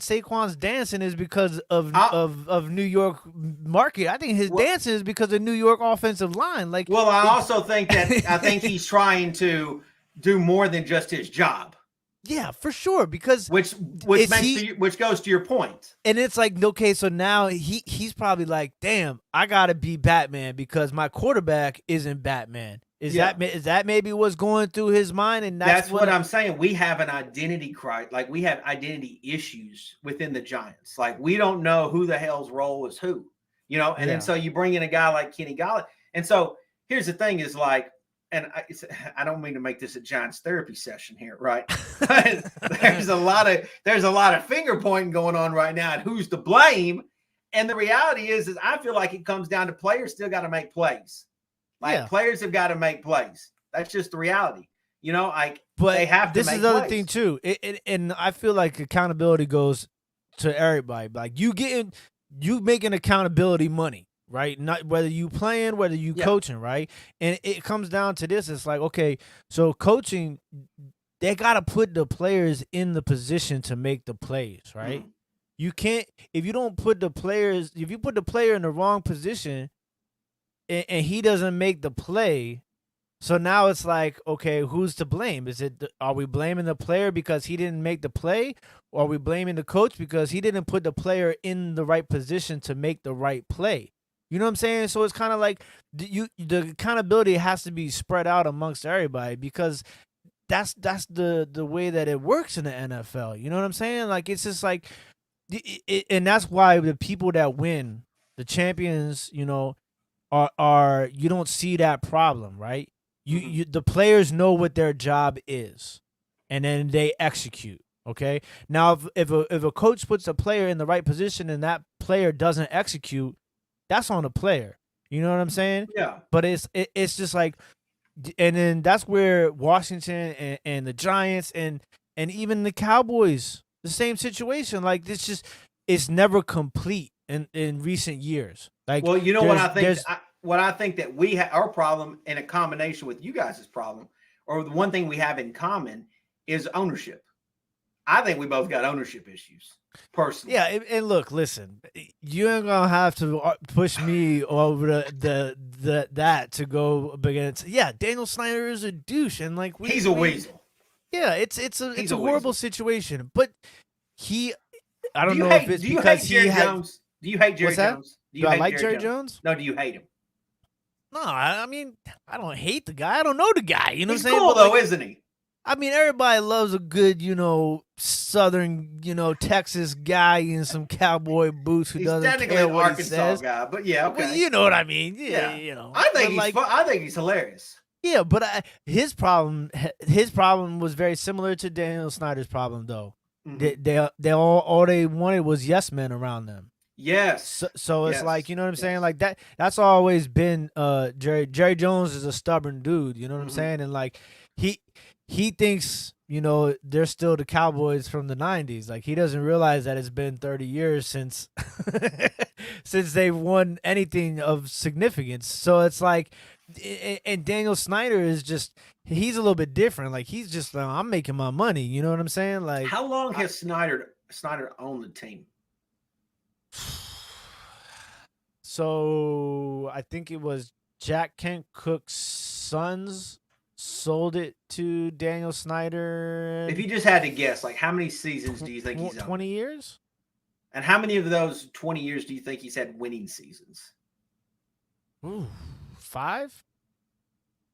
Saquon's dancing is because of New York market. I think his dancing is because of New York offensive line. Like, well, I also think that I think he's trying to do more than just his job. Yeah, for sure. Because which goes to your point. And it's like, okay, so now he's probably like, damn, I gotta be Batman because my quarterback isn't Batman. Is that maybe what's going through his mind? And that's what I'm saying. We have an identity crisis. Like, we have identity issues within the Giants. Like, we don't know who the hell's role is who, you know. And then so you bring in a guy like Kenny Galladay. And so here's the thing: is like, and I don't mean to make this a Giants therapy session here, right? there's a lot of finger pointing going on right now, and who's to blame. And the reality is I feel like it comes down to players still got to make plays. Like, players have got to make plays. That's just the reality, you know. Like, but they have to. This is the other thing too, and I feel like accountability goes to everybody. Like, you making accountability money. Right, not whether you playing, whether you coaching, right? And it comes down to this. It's like, okay, so coaching, they got to put the players in the position to make the plays, right? Mm-hmm. You can't, if you put the player in the wrong position and he doesn't make the play, so now it's like, okay, who's to blame? Are we blaming the player because he didn't make the play? Or are we blaming the coach because he didn't put the player in the right position to make the right play? You know what I'm saying? So it's kind of like the accountability has to be spread out amongst everybody because that's the way that it works in the NFL. You know what I'm saying? Like, it's just like, and that's why the people that win, the champions, you know, are you don't see that problem, right? The players know what their job is, and then they execute. Okay. Now, if a coach puts a player in the right position and that player doesn't execute, that's on the player. You know what I'm saying? Yeah. But it's just like, and then that's where Washington and the Giants and even the Cowboys, the same situation. Like, it's never complete in recent years. Like, well, you know what I think? What I think that we have our problem in a combination with you guys' problem, or the one thing we have in common, is ownership. I think we both got ownership issues. Personally. Yeah, and look, listen, you ain't gonna have to push me over that to go against. Yeah, Daniel Snyder is a douche, and like he's a weasel. Yeah, it's a horrible situation, but I don't know if it's because he had. Do you hate Jerry Jones? Do I like Jerry Jones? No, do you hate him? No, I mean, I don't hate the guy. I don't know the guy. You know what I'm saying? He's cool though, isn't he? I mean, everybody loves a good, you know, Southern, you know, Texas guy in some cowboy boots who doesn't care what he says. Guy, but yeah, okay. Well, you know what I mean? Yeah, you know. I think he's hilarious. Yeah, but his problem was very similar to Daniel Snyder's problem, though. Mm-hmm. They all they wanted was yes men around them. Yes. So it's like, you know what I'm saying? Like that's always been Jerry Jones is a stubborn dude, you know what I'm saying? And like he thinks, you know, they're still the Cowboys from the 90s. Like, he doesn't realize that it's been 30 years since they've won anything of significance. So it's like, and Daniel Snyder is just, he's a little bit different. Like, he's just, I'm making my money. You know what I'm saying? Like, how long has Snyder owned the team? So I think it was Jack Kent Cook's sons sold it to Daniel Snyder. If you just had to guess, like, how many seasons do you think he's owned? 20 years? And how many of those 20 years do you think he's had winning seasons? Ooh, 5?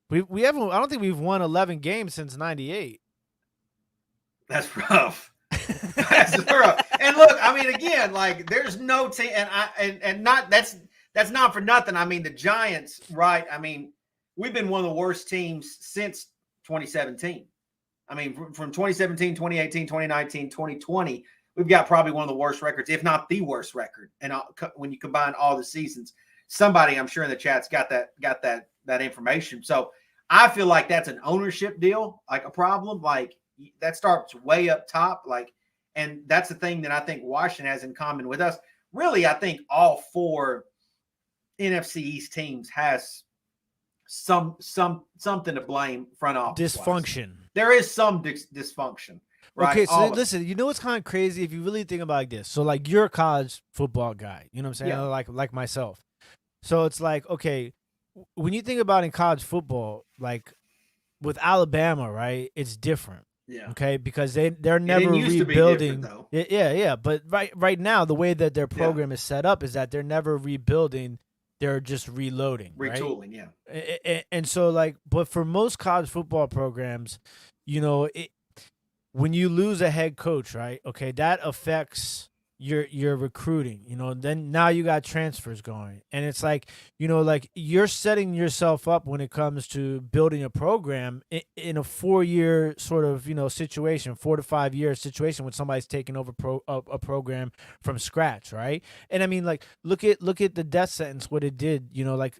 We haven't. I don't think we've won 11 games since '98. That's rough. That's rough. And look, I mean, again, like, there's no team, and not that's not for nothing. I mean, the Giants, right? I mean, we've been one of the worst teams since 2017. I mean, from 2017, 2018, 2019, 2020, we've got probably one of the worst records, if not the worst record, and when you combine all the seasons. somebody I'm sure in the chat's got that information. So I feel like that's an ownership deal, like a problem. Like that starts way up top. Like, and that's the thing that I think Washington has in common with us. Really, I think all 4 NFC East teams has something to blame front office dysfunction. There is some dysfunction. Right? Okay, so listen, you know what's kind of crazy if you really think about it like this. So like you're a college football guy, you know what I'm saying? Yeah. Like myself. So it's like, okay, when you think about in college football, like with Alabama, right? It's different. Yeah. Okay, because they're never rebuilding. Yeah. But right now, the way that their program is set up is that they're never rebuilding. They're just reloading, retooling. Right? Yeah. And so like, but for most college football programs, you know, when you lose a head coach, right? Okay, that affects your recruiting, you know. Then now you got transfers going, and it's like, you know, like you're setting yourself up when it comes to building a program in a 4-year sort of, you know, situation, 4 to 5 year situation when somebody's taking over a program from scratch, right? And I mean, like look at the death sentence, what it did, you know, like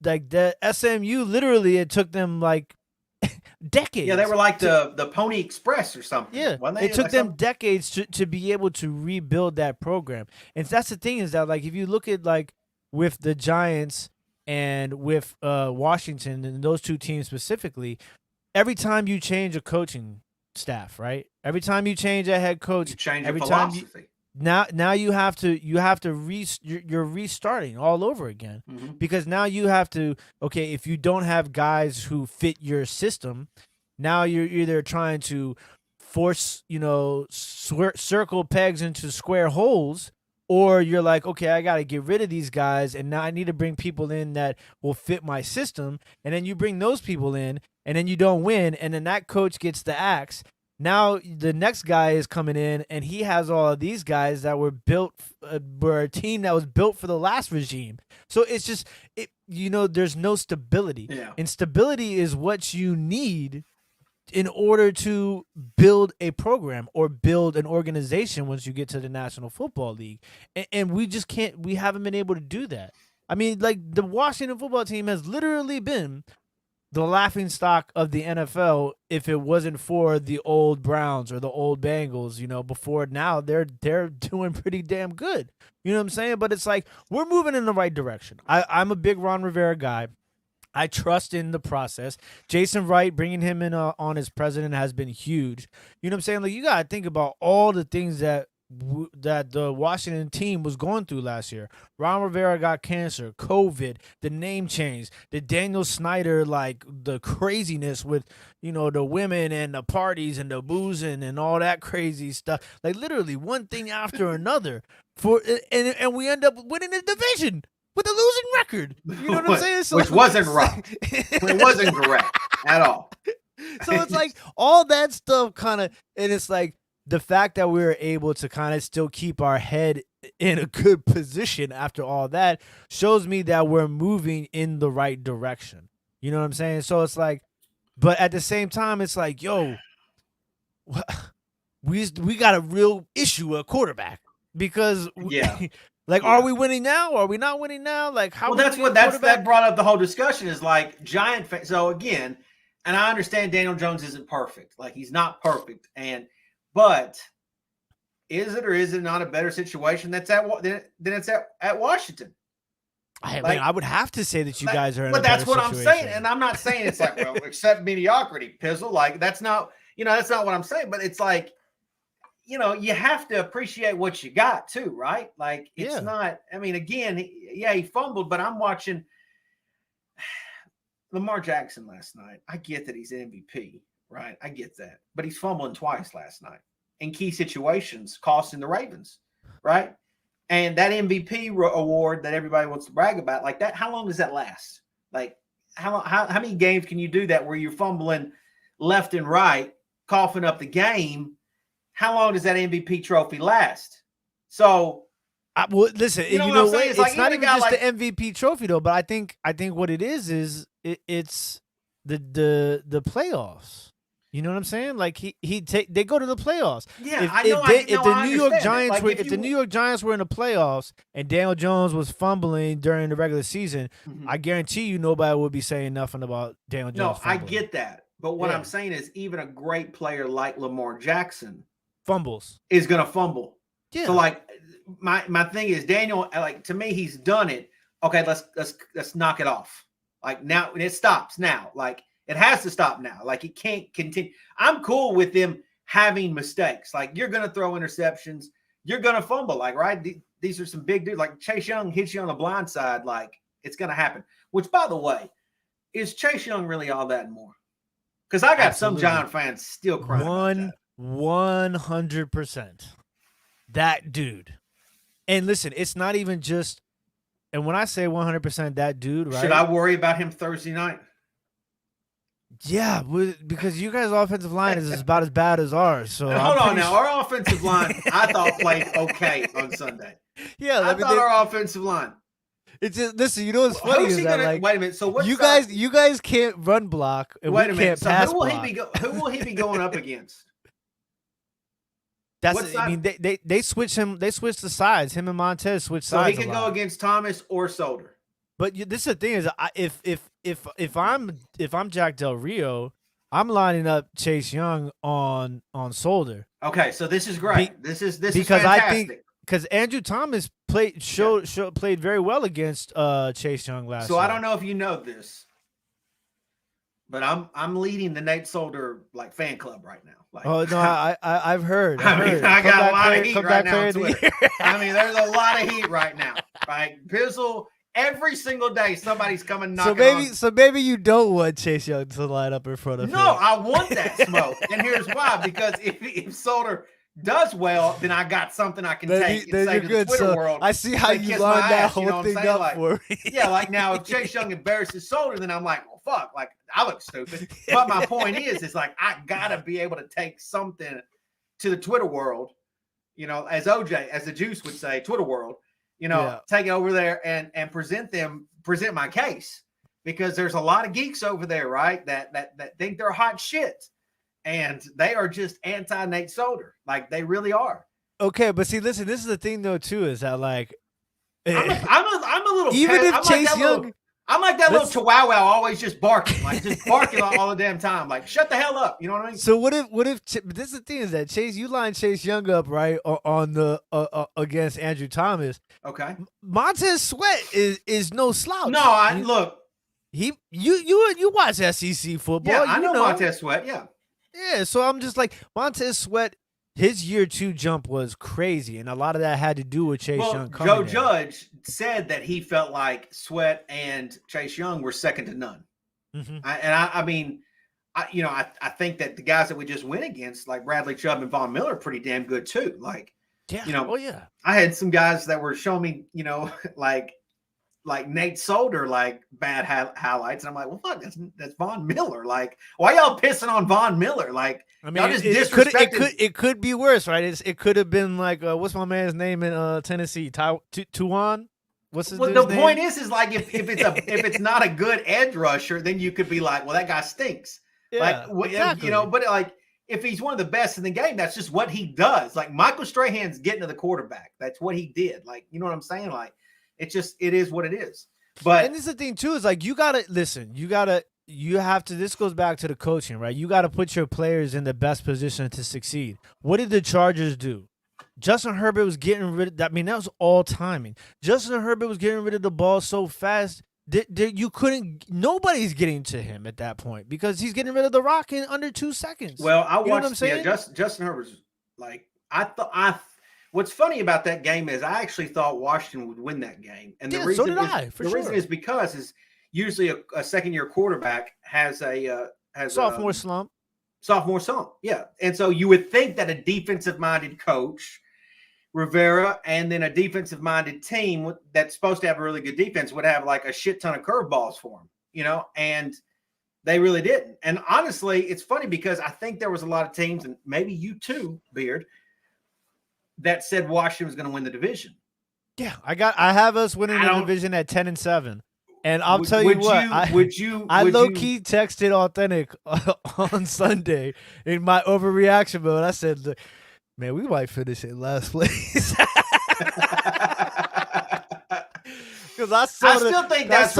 the SMU literally it took them like decades. Yeah, they were like the Pony Express or something. Yeah, it took them decades to be able to rebuild that program. And that's the thing is that like if you look at like with the Giants and with Washington and those 2 teams specifically, every time you change a coaching staff, right? Every time you change a head coach, you change every philosophy. Now you have to you're restarting all over again, because now you have to, okay, if you don't have guys who fit your system, now you're either trying to force, you know, circle pegs into square holes, or you're like, okay, I got to get rid of these guys and now I need to bring people in that will fit my system, and then you bring those people in and then you don't win, and then that coach gets the axe. Now the next guy is coming in, and he has all of these guys that were built, were a team that was built for the last regime. So it's just, you know, there's no stability. Yeah. And stability is what you need in order to build a program or build an organization once you get to the National Football League. And we just can't, we haven't been able to do that. I mean, like the Washington football team has literally been the laughingstock of the NFL if it wasn't for the old Browns or the old Bengals, you know. Before now, they're doing pretty damn good. You know what I'm saying? But it's like we're moving in the right direction. I'm a big Ron Rivera guy. I trust in the process. Jason Wright, bringing him in on as president has been huge. You know what I'm saying? Like you got to think about all the things that the Washington team was going through last year. Ron Rivera got cancer, COVID, the name change, the Daniel Snyder, like the craziness with, you know, the women and the parties and the boozing and all that crazy stuff. Like literally one thing after another. And we end up winning the division with a losing record. You know what I'm saying? So, which wasn't right. It wasn't correct at all. So it's like all that stuff kind of, and it's like, the fact that we were able to kind of still keep our head in a good position after all that shows me that we're moving in the right direction. You know what I'm saying? So it's like, but at the same time, it's like, yo, we got a real issue at quarterback because are we winning now? Are we not winning now? Like how? Well, that brought up the whole discussion is like Giant fans. So again, and I understand Daniel Jones isn't perfect. Like he's not perfect, but is it or is it not a better situation than it's at Washington? I would have to say that you guys are in a better situation. But that's what I'm saying. And I'm not saying it's like, well, accept mediocrity, Pizzle. Like that's not what I'm saying. But it's like, you know, you have to appreciate what you got too, right? Like it's not, I mean, again, he fumbled, but I'm watching Lamar Jackson last night. I get that he's MVP. Right. I get that. But he's fumbling twice last night in key situations, costing the Ravens. Right. And that MVP award that everybody wants to brag about, like that, how long does that last? Like how many games can you do that where you're fumbling left and right, coughing up the game? How long does that MVP trophy last? So well, listen, you know what? It's not even just the MVP trophy though, but I think what it is it's the playoffs. You know what I'm saying? Like they go to the playoffs. Yeah, If the New York Giants like, if the New York Giants were in the playoffs and Daniel Jones was fumbling during the regular season, I guarantee you nobody would be saying nothing about Daniel Jones. No, fumbling. I get that, but what I'm saying is, even a great player like Lamar Jackson fumbles is going to fumble. Yeah. So like my thing is, Daniel, like, to me, he's done it. Okay, let's knock it off. Like, now it stops now. Like, it has to stop now. Like, it can't continue. I'm cool with them having mistakes. Like, you're going to throw interceptions. You're going to fumble. Like, right? These are some big dudes. Like, Chase Young hits you on the blind side. Like, it's going to happen. Which, by the way, is Chase Young really all that more? Because I got some Giant fans still crying. 100%. That dude. And listen, it's not even just, and when I say 100% that dude, right? Should I worry about him Thursday night? Yeah, because you guys' offensive line is about as bad as ours. So hold on now. Our offensive line, I thought, played okay on Sunday. Yeah, I thought our offensive line. It's just, listen, you know what's funny is that, like, wait a minute. So what you guys can't run block and wait we a minute. can't So pass who will block. who will he be going up against? I mean, they switch him. They switch the sides. Him and Montez switch sides. So he can go against Thomas or Solder. But this is the thing is, if I'm Jack Del Rio, I'm lining up Chase Young on Solder. Okay, so this is great. This is because fantastic. I think because Andrew Thomas played very well against Chase Young last. So year. I don't know if you know this, but I'm leading the Nate Solder fan club right now. Like, oh no, I've heard. I got a lot of heat right now on Twitter. I mean, there's a lot of heat right now. Right, Pizzle. Every single day, somebody's coming knocking. So maybe you don't want Chase Young to line up in front of him. No, I want that smoke, and here's why: because if Solder does well, then I got something I can take and say to the Twitter world. I see how you lined that whole thing up for me. Yeah, like, now if Chase Young embarrasses Solder, then I'm like, well, fuck, like, I look stupid. But my point is like, I gotta be able to take something to the Twitter world, as the Juice would say, Twitter world. Take it over there and present my case, because there's a lot of geeks over there, right? That think they're hot shit, and they are just anti Nate Solder. Like, they really are. Okay, but see, listen, this is the thing though too, is that, like, I'm a little, even if Chase Young, I'm like that little chihuahua always just barking, all the damn time. Like, shut the hell up. You know what I mean? So what if this is the thing, is that Chase, you line Chase Young up, right, on the against Andrew Thomas. Okay. Montez Sweat is no slouch. No, look. You watch SEC football. Yeah, I know Montez Sweat. Yeah. Yeah, so I'm just like, Montez Sweat, his year 2 jump was crazy, and a lot of that had to do with Chase Young coming Joe in. Judge said that he felt like Sweat and Chase Young were second to none. Mm-hmm. I think that the guys that we just went against, like Bradley Chubb and Von Miller, are pretty damn good too. Like, I had some guys that were showing me, like Nate Solder, like, bad highlights, and I'm like, well, fuck, that's Von Miller. Like, why y'all pissing on Von Miller? Like, I mean, it could be worse, right? It could have been like, what's my man's name in Tennessee? Tuan? What's his name? The point is like, if it's not a good edge rusher, then you could be like, well, that guy stinks. Yeah, like, exactly. But like, if he's one of the best in the game, that's just what he does. Like, Michael Strahan's getting to the quarterback. That's what he did. Like, you know what I'm saying? Like, it is what it is. But, and this is the thing too, is like, you have to, this goes back to the coaching, right? You got to put your players in the best position to succeed. What did the Chargers do? Justin Herbert was getting rid of that. I mean, that was all timing. Justin Herbert was getting rid of the ball so fast that you couldn't, nobody's getting to him at that point, because he's getting rid of the rock in under 2 seconds. Well, I watched, Justin Herbert's, like, what's funny about that game is I actually thought Washington would win that game. And the reason reason is because usually a second-year quarterback has a sophomore slump. Yeah. And so you would think that a defensive-minded coach, Rivera, and then a defensive-minded team that's supposed to have a really good defense would have like a shit ton of curveballs for them, and they really didn't. And honestly, it's funny because I think there was a lot of teams, and maybe you too, Beard, that said Washington was going to win the division. Yeah, I have us winning the division at 10-7. And I'll tell you what, I low key texted Authentic on Sunday in my overreaction mode. I said, "Look, man, we might finish in last place." Because I saw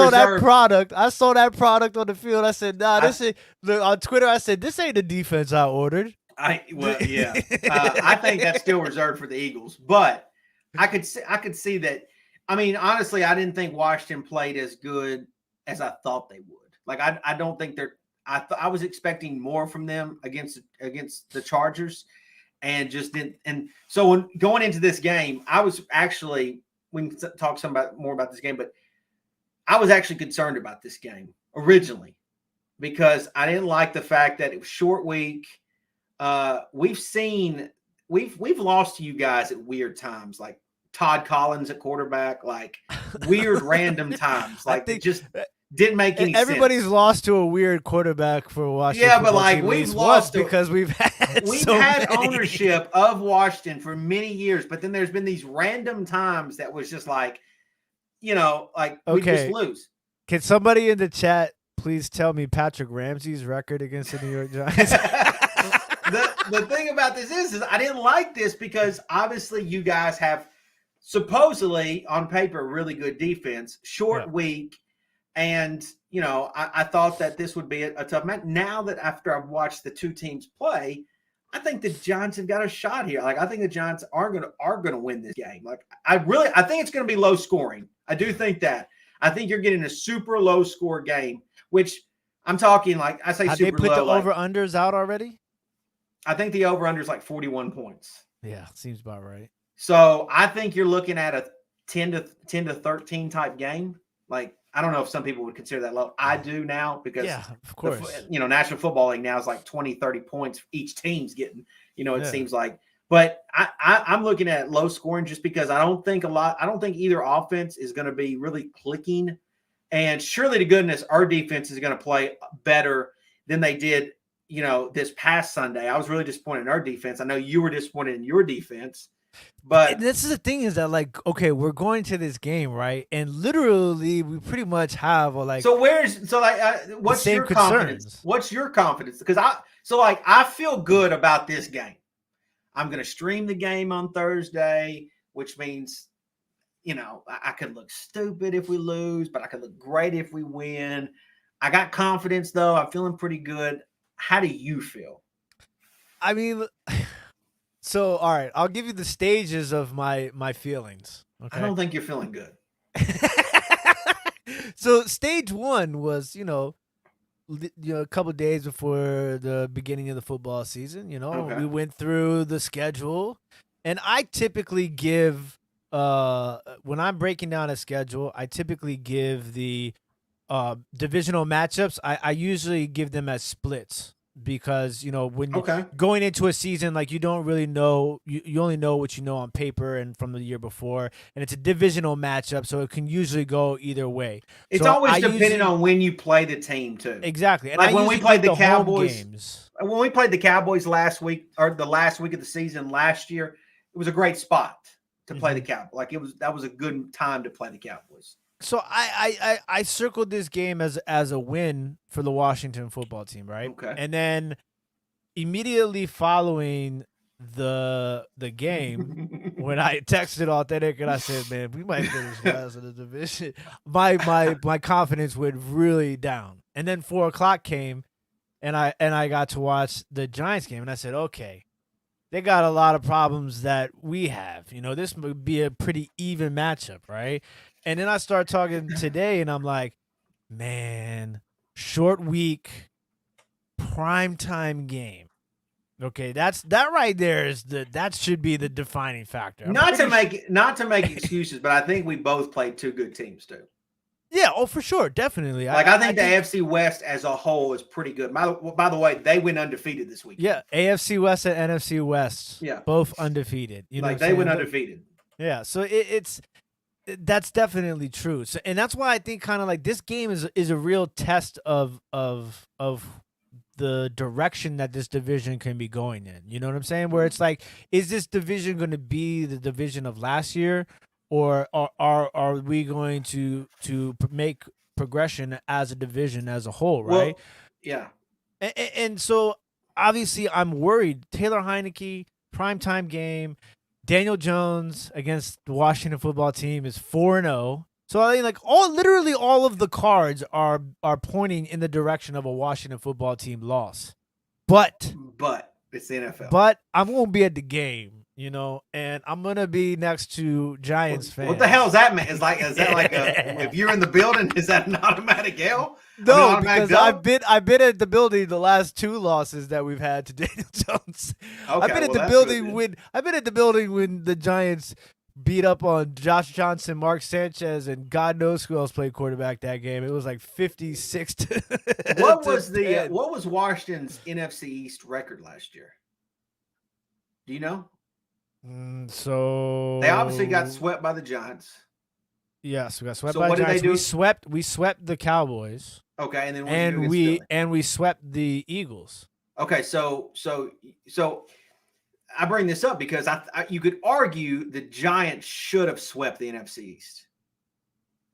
that product. I saw that product on the field. I said, "Nah, on Twitter." I said, "This ain't the defense I ordered." I think that's still reserved for the Eagles, but I could see that. I mean, honestly, I didn't think Washington played as good as I thought they would. Like, I don't think they're. I was expecting more from them against the Chargers, and just didn't. And so when going into this game, I was actually. We can talk more about this game, but I was actually concerned about this game originally because I didn't like the fact that it was short week. We've lost to you guys at weird times, like Todd Collins at quarterback, like weird random times. Like it just didn't make any sense. Everybody's lost to a weird quarterback for Washington. Yeah, but like we've lost because we've had ownership of Washington for many years, but then there's been these random times that was just like, we just lose. Can somebody in the chat please tell me Patrick Ramsey's record against the New York Giants? The thing about this is I didn't like this because obviously you guys have supposedly on paper really good defense, short week. And, I thought that this would be a tough match. Now that after I've watched the two teams play, I think the Giants have got a shot here. Like, I think the Giants are gonna win this game. Like, I think it's going to be low scoring. I do think that. I think you're getting a super low score game, which I'm talking like I say. Have super they put low, the over unders out already? I think the over under is like 41 points. Yeah, seems about right. So I think you're looking at a 10 to 13 type game. Like, I don't know if some people would consider that low. I do now because, of course, National Football League now is like 20, 30 points each team's getting, it seems like. But I'm looking at low scoring just because I don't think either offense is going to be really clicking. And surely to goodness, our defense is going to play better than they did, this past Sunday. I was really disappointed in our defense. I know you were disappointed in your defense. But this is the thing is that, like, okay, we're going to this game, right? And literally, we pretty much have what's your confidence? What's your confidence? Because I feel good about this game. I'm going to stream the game on Thursday, which means, I could look stupid if we lose, but I could look great if we win. I got confidence though. I'm feeling pretty good. How do you feel? I mean. So, all right, I'll give you the stages of my feelings. Okay? I don't think you're feeling good. So, stage one was, a couple of days before the beginning of the football season. We went through the schedule, and I typically give when I'm breaking down a schedule, I typically give the divisional matchups. I usually give them as splits. Because when you're going into a season, like, you don't really know, you only know what you know on paper and from the year before, and it's a divisional matchup, so it can usually go either way. It's always dependent on when you play the team too. Exactly. And like when we played the Cowboys, when we played the Cowboys last week or the last week of the season last year, it was a great spot to play the Cowboys. Like that was a good time to play the Cowboys. So I circled this game as a win for the Washington football team, right? Okay. And then immediately following the game, when I texted Authentic and I said, "Man, we might finish last in the division," my confidence went really down. And then 4:00 came, and I got to watch the Giants game, and I said, "Okay, they got a lot of problems that we have. This would be a pretty even matchup, right?" And then I start talking today, and I'm like, man, short week, primetime game. Okay, that right there that should be the defining factor. Not to make excuses, but I think we both played two good teams too. Yeah, for sure, definitely. I think the AFC West as a whole is pretty good. By the way, they went undefeated this week. Yeah, AFC West and NFC West, both undefeated. They went undefeated. Yeah, so that's definitely true. So, and that's why I think kind of like this game is a real test of the direction that this division can be going in. You know what I'm saying? Where it's like, is this division going to be the division of last year, or are we going to make progression as a division as a whole, right? Well, yeah. And so obviously I'm worried. Taylor Heineke, primetime game, Daniel Jones against the Washington football team is 4-0. So I mean, like literally all of the cards are pointing in the direction of a Washington football team loss. But it's the NFL. But I'm gonna be at the game, and I'm gonna be next to Giants fans. What the hell is that, man? Is that like if you're in the building, is that an automatic L? No, because I've been at the building the last 2 losses that we've had to Daniel Jones. Okay, I've been at the building when the Giants beat up on Josh Johnson, Mark Sanchez, and God knows who else played quarterback that game. It was like 56 to What was Washington's NFC East record last year? Do you know? So they obviously got swept by the Giants. Yes, we got swept by the Giants. Did they do? We swept the Cowboys. Okay, and then we swept the Eagles. Okay, so I bring this up because you could argue the Giants should have swept the NFC East.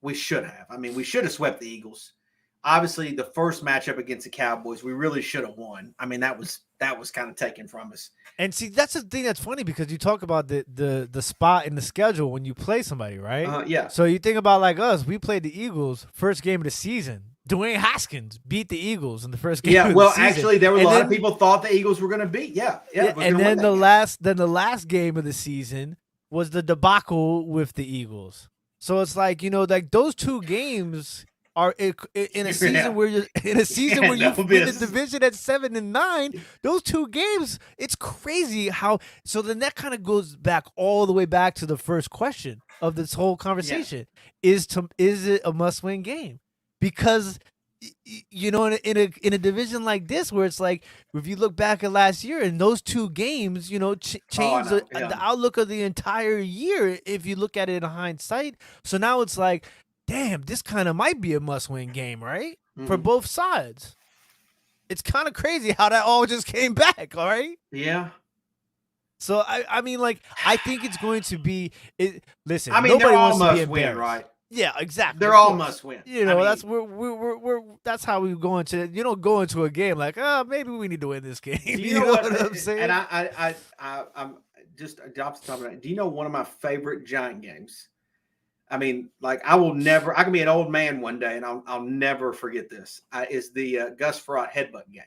We should have. I mean, we should have swept the Eagles. Obviously, the first matchup against the Cowboys, we really should have won. I mean, that was kind of taken from us. And see, that's the thing that's funny because you talk about the spot in the schedule when you play somebody, right? Yeah. So you think about like us, we played the Eagles first game of the season. Dwayne Haskins beat the Eagles in the first game. Yeah, well, actually, there were a lot of people thought the Eagles were going to beat. Yeah. And then the last game of the season was the debacle with the Eagles. So it's like like those 2 games are in a season where you're in a season where you win the division at 7-9. Those 2 games, it's crazy how. So then that kind of goes back all the way back to the first question of this whole conversation: is it a must-win game? Because in a division like this, where it's like if you look back at last year and those 2 games, changed the outlook of the entire year. If you look at it in hindsight, so now it's like, damn, this kind of might be a must-win game, right? Mm-hmm. For both sides. It's kind of crazy how that all just came back, all right? Yeah. So I mean, like, I think it's going to be. Listen, I mean, nobody they're all wants to be must win, right? Yeah, exactly. They're all must win. That's that's how we go into. You don't go into a game like, maybe we need to win this game. You know what I'm saying? And I'm just off the top of that. Do you know one of my favorite Giant games? I mean, like I can be an old man one day and I'll never forget this. Is the Gus Frerotte headbutt game.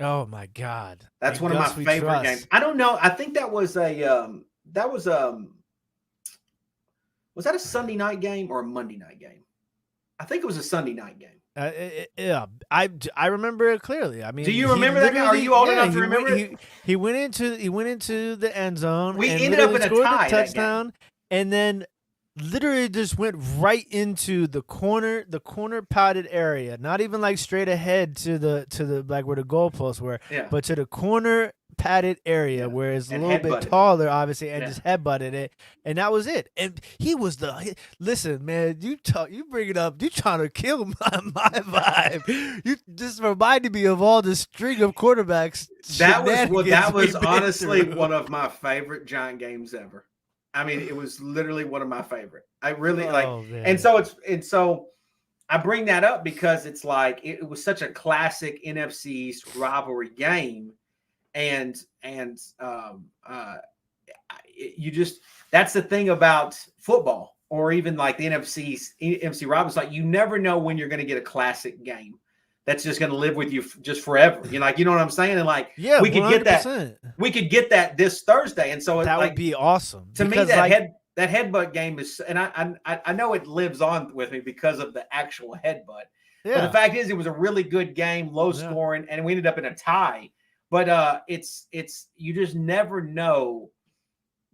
Oh my God. That's one of my favorite games. I don't know. I think that was was that a Sunday night game or a Monday night game? I think it was a Sunday night game. Yeah, I remember it clearly. I mean, do you remember that game? Are you old enough to remember it? He went into the end zone. We ended up in a tie. Touchdown, and then literally just went right into the corner padded area. Not even like straight ahead to the like where the goalposts were, but to the corner padded area where it's a little bit taller, obviously, and just headbutted it, and that was it. And he was listen, man. You bring it up. You trying to kill my vibe. You just reminded me of all the string of quarterbacks. That was honestly one of my favorite Giant games ever. I mean, it was literally one of my favorite. I really man. And so I bring that up because it's like it was such a classic NFC East rivalry game. And you just, that's the thing about football or even like the NFC rivalries. Like you never know when you're going to get a classic game that's just going to live with you just forever. You know what I'm saying? And like, we could 100%. We could get that this Thursday. And so that would be awesome. To me, that headbutt game is, and I know it lives on with me because of the actual headbutt. Yeah. But the fact is, it was a really good game, low scoring, and we ended up in a tie. But it's you just never know,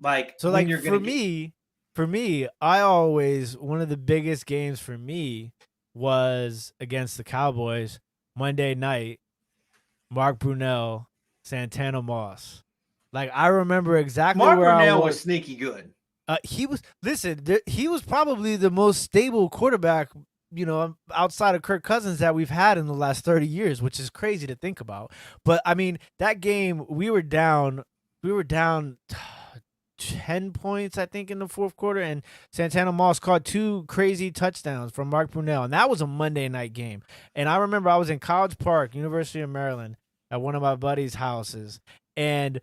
like so. Like you're for me, I always one of the biggest games for me was against the Cowboys Monday night. Mark Brunell, Santana Moss. Like I remember exactly Mark where Brunell was sneaky good. He was he was probably the most stable quarterback, outside of Kirk Cousins that we've had in the last 30 years, which is crazy to think about. But I mean, that game we were down 10 points, I think, in the fourth quarter, and Santana Moss caught 2 crazy touchdowns from Mark Brunell, and that was a Monday night game. And I remember I was in College Park, University of Maryland, at one of my buddies' houses, and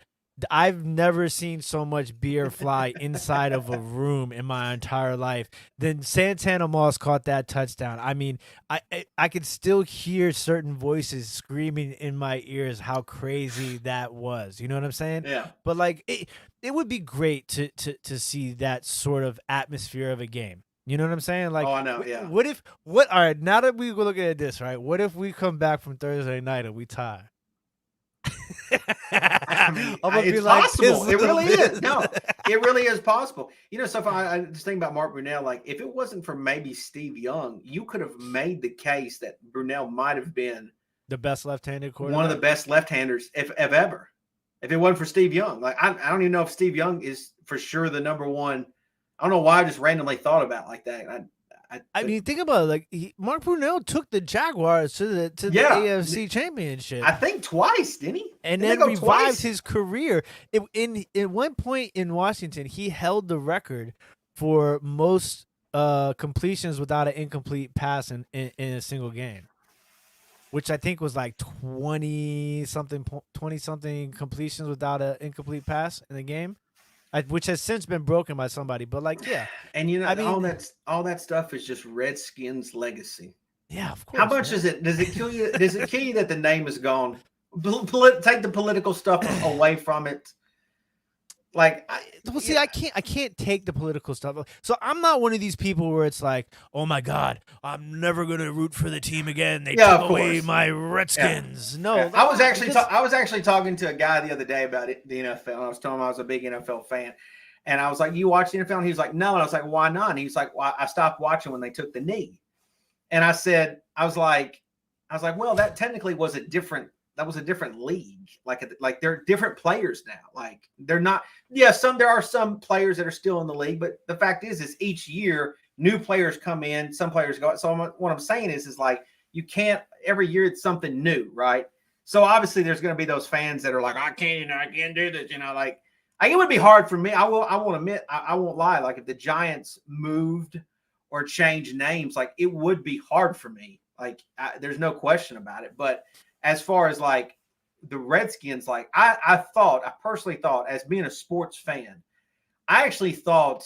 I've never seen so much beer fly inside of a room in my entire life. Then Santana Moss caught that touchdown. I mean, I could still hear certain voices screaming in my ears how crazy that was. You know what I'm saying? Yeah. But like it would be great to see that sort of atmosphere of a game. You know what I'm saying? Like, I know. Yeah. All right, now that we look at this, right? What if we come back from Thursday night and we tie? I mean, I'm gonna it's be like, possible. It really is. No, it really is possible. So if I just think about Mark Brunell, like if it wasn't for maybe Steve Young, you could have made the case that Brunell might have been the best left-handed quarterback, one of the best left-handers if ever. If it wasn't for Steve Young, like I don't even know if Steve Young is for sure the number one. I don't know why I just randomly thought about it like that. I mean, think about it. Like Mark Brunell took the Jaguars to the AFC Championship. I think twice, didn't he? And then revived his career. In one point in Washington, he held the record for most completions without an incomplete pass in a single game, which I think was like 20 something completions without an incomplete pass in the game. Which has since been broken by somebody, but like, yeah. And I mean, all that stuff is just Redskins legacy. Yeah, of course. How much does it kill you? Does it kill you that the name is gone? Take the political stuff away from it. Like, I can't take the political stuff. So I'm not one of these people where it's like, oh my God, I'm never gonna root for the team again. They took away my Redskins. Yeah. No, yeah. I was actually talking to a guy the other day about the NFL. And I was telling him I was a big NFL fan, and I was like, "You watch the NFL?" And he was like, "No." And I was like, "Why not?" And he was like, "Well, I stopped watching when they took the knee." And I was like, "Well, that technically was a different league. Like they're different players now. Like they're not. Yeah, there are some players that are still in the league, but the fact is each year new players come in, some players go out. So what I'm saying is like you can't every year it's something new, right? So obviously there's going to be those fans that are like, I can't do this. Like it would be hard for me. I won't admit, I won't lie. Like if the Giants moved or changed names, like it would be hard for me. Like there's no question about it, but. As far as like the Redskins, like I personally thought, as being a sports fan, I actually thought,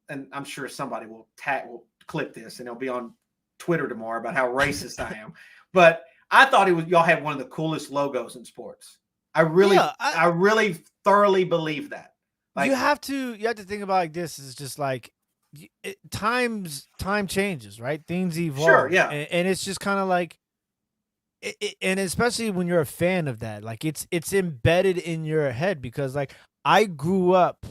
and I'm sure somebody will clip this and it'll be on Twitter tomorrow about how racist I am, but I thought y'all had one of the coolest logos in sports. I really thoroughly believe that. Like, you have to think about like this is just like time changes, right? Things evolve. Sure, yeah, and it's just kind of like. And especially when you're a fan of that, like it's embedded in your head because like I grew up,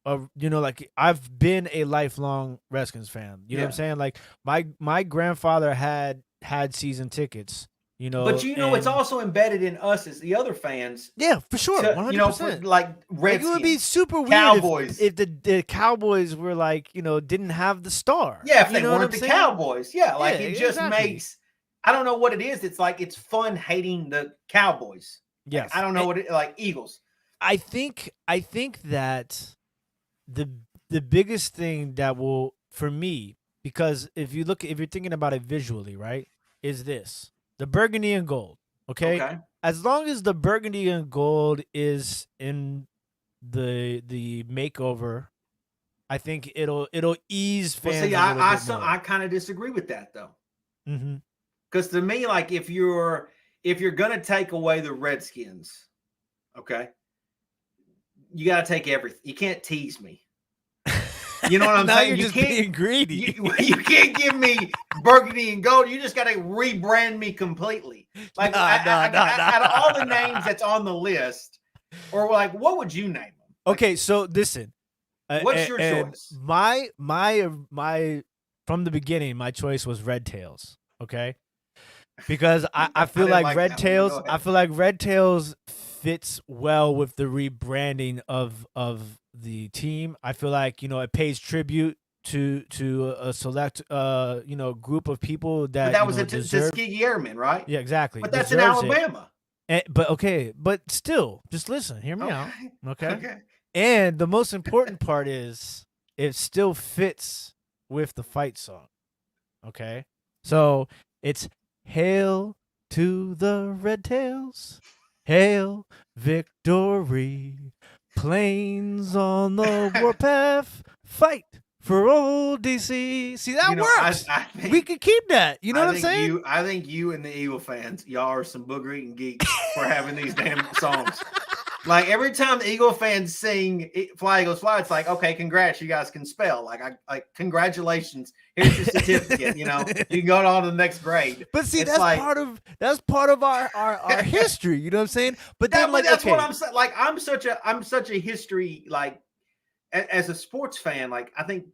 like I've been a lifelong Redskins fan. You know what I'm saying? Like my grandfather had season tickets. But it's also embedded in us as the other fans. Yeah, for sure. 100%. Like Redskins, it would be super weird Cowboys if the Cowboys were like didn't have the star. Yeah, if they weren't the Cowboys. Yeah, like it just exactly. makes. I don't know what it is. It's like it's fun hating the Cowboys. Yes. Like, I don't know what it like Eagles. I think that the biggest thing that will for me, because if you're thinking about it visually, right, is this. The burgundy and gold. Okay? As long as the burgundy and gold is in the makeover, I think it'll ease fans. Well, see, I kind of disagree with that though. Mm-hmm. Because to me, like if you're gonna take away the Redskins, okay, you got to take everything. You can't tease me. You know what I'm saying? You're just being greedy. You can't give me burgundy and gold. You just got to rebrand me completely. Like out of all the names that's on the list, or like, what would you name them? Okay, so listen. What's your choice? My from the beginning, my choice was Red Tails. Okay. Because I feel like Red Tails fits well with the rebranding of the team. I feel like it pays tribute to a select group of people that. But that was a Tuskegee Airmen, right? Yeah, exactly. But that's in Alabama. But still, just listen. Hear me out. Okay. And the most important part is it still fits with the fight song. Okay? So it's Hail to the Red Tails. Hail victory. Planes on the warpath. Fight for old DC. See, that works. I think, we could keep that. You know what I'm saying? I think you and the Eagle fans, y'all are some booger eating geeks for having these damn songs. Like every time the Eagle fans sing "Fly Eagles Fly," it's like, okay, congrats, you guys can spell. Like congratulations, here's your certificate. You can go on to the next grade. But see, that's part of our history. You know what I'm saying? But then, that's what I'm saying. Like I'm such a history, like as a sports fan. Like I think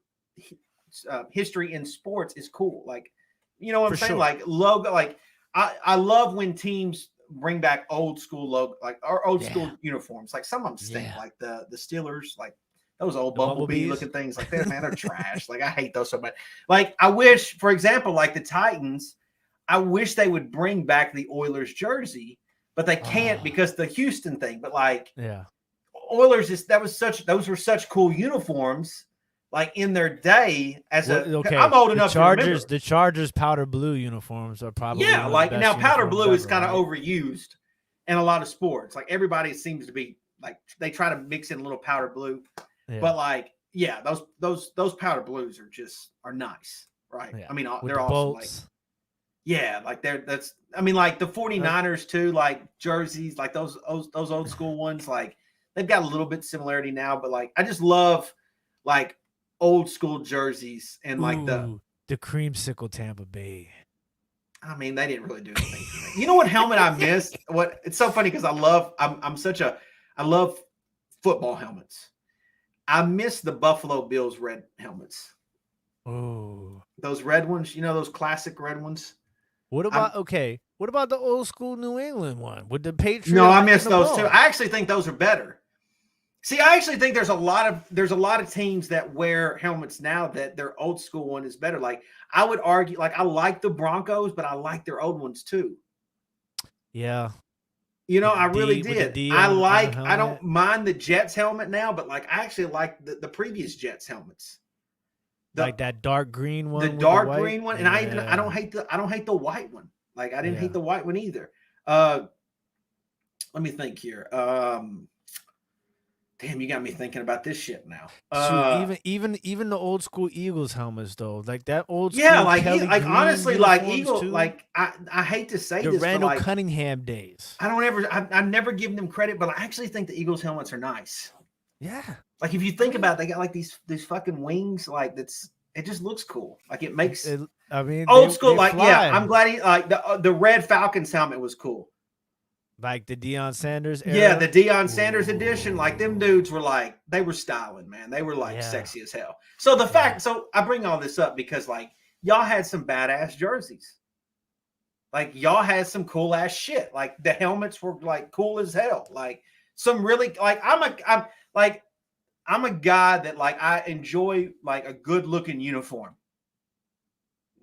history in sports is cool. Like you know what I'm saying? Sure. Like logo. Like I love when teams bring back old school logo, like our old school uniforms. Like some of them stink, like the Steelers, like those old bumblebee looking things like that, man, they're trash. Like I hate those so much. Like I wish, for example, like the Titans, I wish they would bring back the Oilers jersey, but they can't because the Houston thing. But like Oilers those were such cool uniforms. Like in their day, I'm old enough to remember. The Chargers powder blue uniforms are probably like now powder blue is kind of overused in a lot of sports. Like everybody seems to be like they try to mix in a little powder blue, but like those powder blues are nice, right? Yeah. I mean With they're awesome. Like like the 49ers too, like jerseys, like those old school ones, like they've got a little bit similarity now, but like I just love like old school jerseys and like the creamsicle Tampa Bay. I mean, they didn't really do anything for me. You know what helmet I missed? It's so funny because I love football helmets. I miss the Buffalo Bills red helmets. Oh, those red ones, those classic red ones. What about what about the old school New England one with the Patriots? No, I miss those too. I actually think those are better. See, I actually think there's a lot of teams that wear helmets now that their old school one is better. Like I would argue, like I like the Broncos, but I like their old ones too. Yeah. I really did. I don't mind the Jets helmet now, but like I actually like the previous Jets helmets. Like that dark green one. The dark green one. And I don't hate the white one. Like I didn't hate the white one either. Let me think here. Damn, you got me thinking about this shit now. Even the old school Eagles helmets though, like that old school. Yeah, like honestly, like Eagle, too. Like I hate to say the this, Randall but like, Cunningham days. I never give them credit, but I actually think the Eagles helmets are nice. Yeah, like if you think about it, they got like these fucking wings, like it just looks cool. Like it makes old school. Like fly. I'm glad the Red Falcons helmet was cool. Like the Deion Sanders era? Yeah, the Deion Sanders edition. Like them dudes were like, they were styling, man. They were like sexy as hell. So so I bring all this up because like y'all had some badass jerseys. Like y'all had some cool ass shit. Like the helmets were like cool as hell. Like some really like I'm a guy that like I enjoy like a good looking uniform.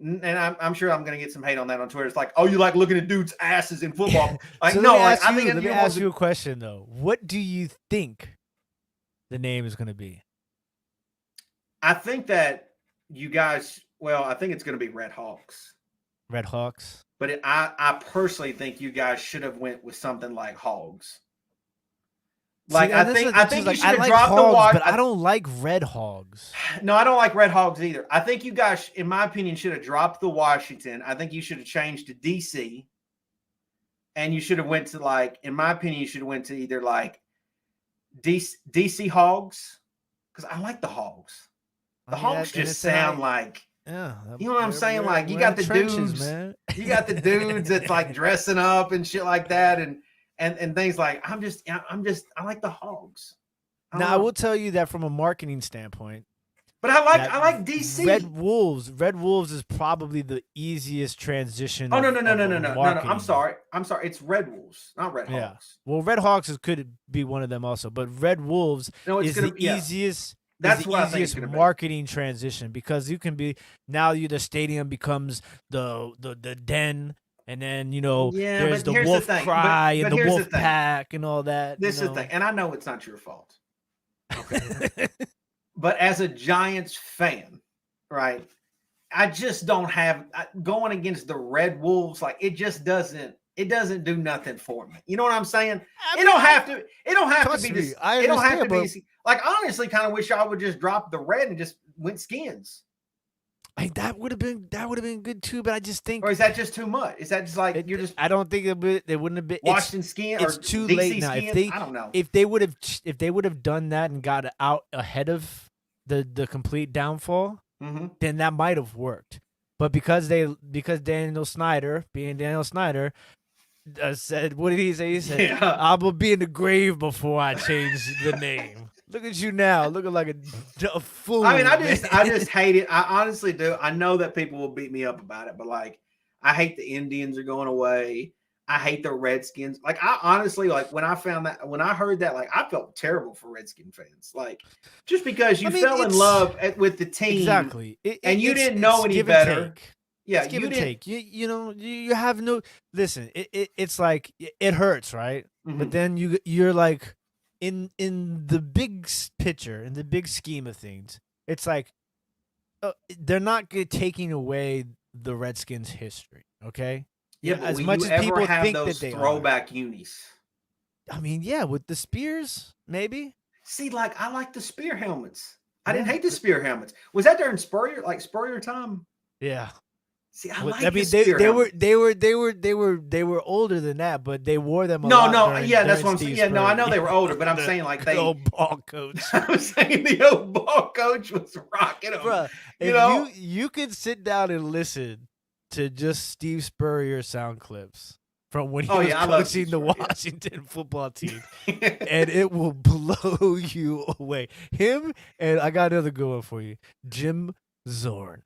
And I'm sure I'm going to get some hate on that on Twitter. It's like, oh, you like looking at dudes' asses in football? Like, so no, let me ask you a question though. What do you think the name is going to be? I think that you guys. Well, I think it's going to be Red Hawks. Red Hawks. But I personally think you guys should have went with something like Hogs. Like I think you should have dropped the watch. But I don't like Red Hogs. No, I don't like Red Hogs either. I think you guys, in my opinion, should have dropped the Washington. I think you should have changed to DC. And you should have went to like, in my opinion, you should have went to either like DC Hogs. Because I like the Hogs. The Hogs just sound like, you know what I'm saying? Like you got the dudes, man. You got the dudes that's like dressing up and shit like that. And things like I like the Hogs. Now I will tell you that from a marketing standpoint. But I like DC. Red Wolves is probably the easiest transition. Oh no. I'm sorry. It's Red Wolves, not Red Hawks. Well, Red Hawks could be one of them also, but Red Wolves is the easiest. That's the easiest marketing transition because you can be now. The stadium becomes the den. And then, there's the wolf cry and the wolf pack and all that. This is the thing. And I know it's not your fault. Okay. But as a Giants fan, right, I just don't have going against the Red Wolves. Like it just doesn't. It doesn't do nothing for me. You know what I'm saying? It don't have to. It don't have to be. This, it don't have to be. Like honestly, kind of wish I would just drop the red and just went skins. That would have been good too. But I just think, or is that just too much? Is that just like you're just? I don't think they wouldn't have been Washington skin. It's or too DC late now. Skins? I don't know. If they would have done that and got out ahead of the complete downfall, then that might have worked. But because Daniel Snyder, being Daniel Snyder, said, what did he say? He said, "I will be in the grave before I change the name." Look at you now, looking like a fool. I mean, I just hate it. I honestly do. I know that people will beat me up about it, but like, I hate the Indians are going away. I hate the Redskins. Like, I honestly, like, when I heard that, like, I felt terrible for Redskin fans. Like, just because you fell in love with the team. Exactly. And you didn't know any better. Yeah, give and take. You know, you have no, listen, it's like, it hurts, right? But then you're like, in the big picture, in the big scheme of things, it's like, they're not taking away the Redskins' history, okay? Yeah, but as much as people think that they throwback unis. I mean, yeah, with the spears, maybe. See, like I like the spear helmets. I didn't hate the spear helmets. Was that during Spurrier time? Yeah. See, I mean, they were older than that, but they wore them. That's what I'm saying. Yeah, no, I know they were older, but I'm saying like the old ball coach. I was saying the old ball coach was rocking them. Bruh, if you could sit down and listen to just Steve Spurrier sound clips from when he was coaching the Washington football team, and it will blow you away. Him and I got another good one for you, Jim Zorn.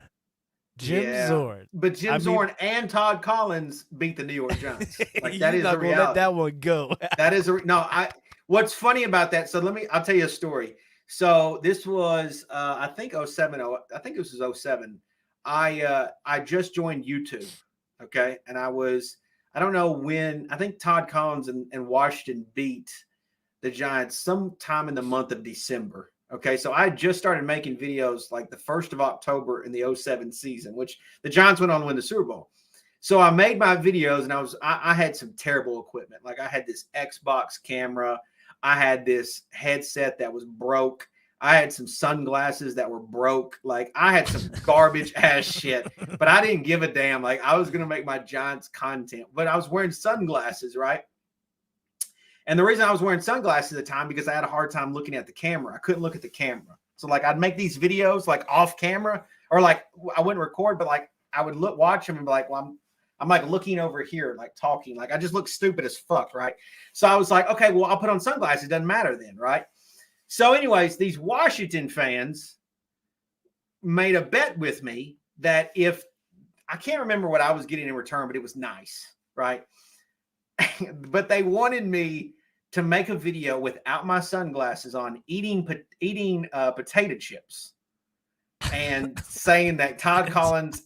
Zorn. But Zorn and Todd Collins beat the New York Giants. Like that is not the reality. Let that one go. That is what's funny about that. So I'll tell you a story. So this was I think 07. I think this was 07. I just joined YouTube. Okay. And I don't know when. I think Todd Collins and Washington beat the Giants sometime in the month of December. Okay, so I just started making videos like the 1st of October in the 07 season, which the Giants went on to win the Super Bowl. So I made my videos, and I had some terrible equipment. Like I had this Xbox camera, I had this headset that was broke, I had some sunglasses that were broke. Like I had some garbage ass shit, but I didn't give a damn. Like I was gonna make my Giants content, but I was wearing sunglasses, right? And the reason I was wearing sunglasses at the time because I had a hard time looking at the camera. I couldn't look at the camera. So like I'd make these videos like off camera, or like I wouldn't record, but like I would watch them and be like, well, I'm like looking over here, like talking, like I just look stupid as fuck, right? So I was like, okay, well, I'll put on sunglasses. It doesn't matter then, right? So anyways, these Washington fans made a bet with me that if I can't remember what I was getting in return, but it was nice, right? But they wanted me to make a video without my sunglasses on, eating potato chips, and saying that Todd Collins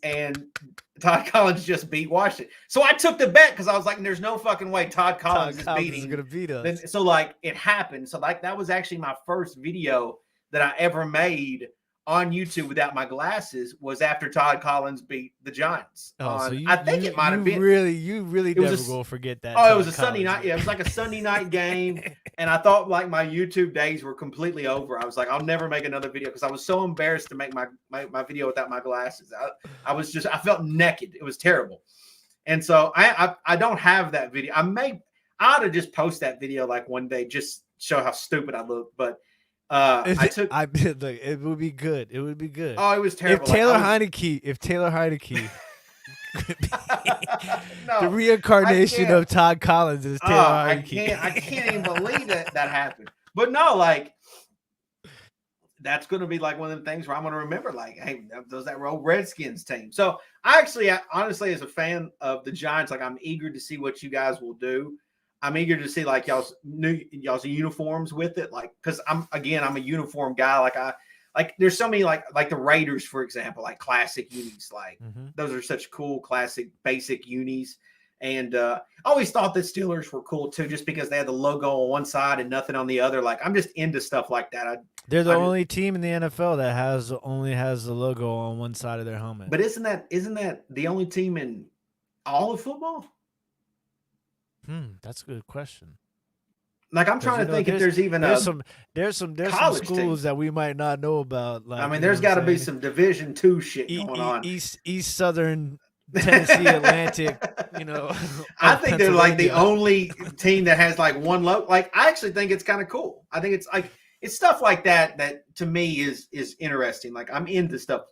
just beat Washington. So I took the bet because I was like, "There's no fucking way Todd Collins is going to beat us." So like it happened. So like that was actually my first video that I ever made on YouTube without my glasses, was after Todd Collins beat the Giants. I think it might have been. You really never will forget that. Oh, it was a Sunday night. Yeah, it was like a Sunday night game. And I thought like my YouTube days were completely over. I was like, I'll never make another video because I was so embarrassed to make my video without my glasses. I felt naked. It was terrible. And so I don't have that video. I ought to just post that video like one day, just show how stupid I look. But it would be good. It would be good. Oh, it was terrible. If Taylor Heineke, the reincarnation of Todd Collins is Taylor Heineke. I can't even believe that happened. But no, like that's going to be like one of the things where I'm going to remember. Like, hey, those that old Redskins team. So I honestly, as a fan of the Giants, like I'm eager to see what you guys will do. I'm eager to see like y'all's uniforms with it, like because I'm a uniform guy. Like there's so many like the Raiders, for example, like classic unis. Like those are such cool classic basic unis And I always thought the Steelers were cool too, just because they had the logo on one side and nothing on the other. Like, I'm just into stuff like that. They're the only team in the NFL that only has the logo on one side of their helmet. But isn't that the only team in all of football? That's a good question. Like, I'm trying to think if there's even there's some schools teams that we might not know about. Like, I mean, there's got to be some Division II shit going on. East Southern Tennessee Atlantic, I think they're like the only team that has like one logo. Like, I actually think it's kind of cool. I think it's like, it's stuff like that to me is interesting. Like, I'm into stuff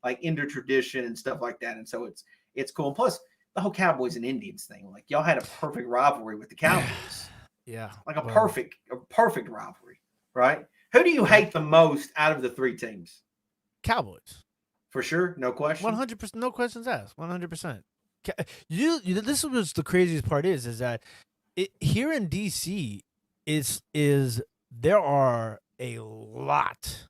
like into tradition and stuff like that. And so it's cool. And plus the whole Cowboys and Indians thing, like, y'all had a perfect rivalry with the Cowboys. Yeah. Like a perfect rivalry, right? Who do you hate the most out of the three teams? Cowboys. For sure, no question. 100%, no questions asked. 100%. This was the craziest part is that here in DC is there are a lot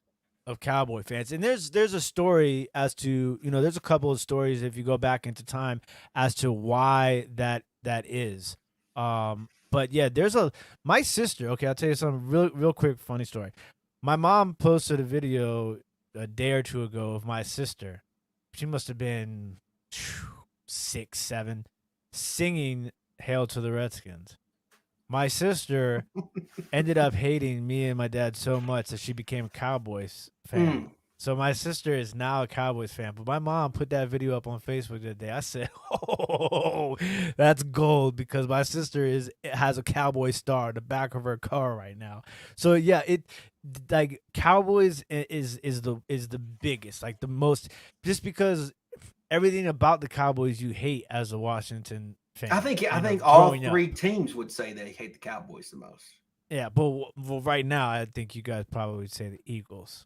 of Cowboy fans, and there's a story as to there's a couple of stories if you go back into time as to why that is. But yeah, my sister. Okay, I'll tell you something real quick funny story. My mom posted a video a day or two ago of my sister. She must have been 6, 7, singing "Hail to the Redskins." My sister ended up hating me and my dad so much that she became a Cowboys fan. So my sister is now a Cowboys fan. But my mom put that video up on Facebook the other day. I said, "Oh, that's gold," because my sister has a Cowboy star in the back of her car right now. So yeah, like Cowboys is the biggest, like the most, just because everything about the Cowboys you hate as a Washington fan. I think all three teams would say they hate the Cowboys the most. Yeah, but right now I think you guys probably would say the Eagles.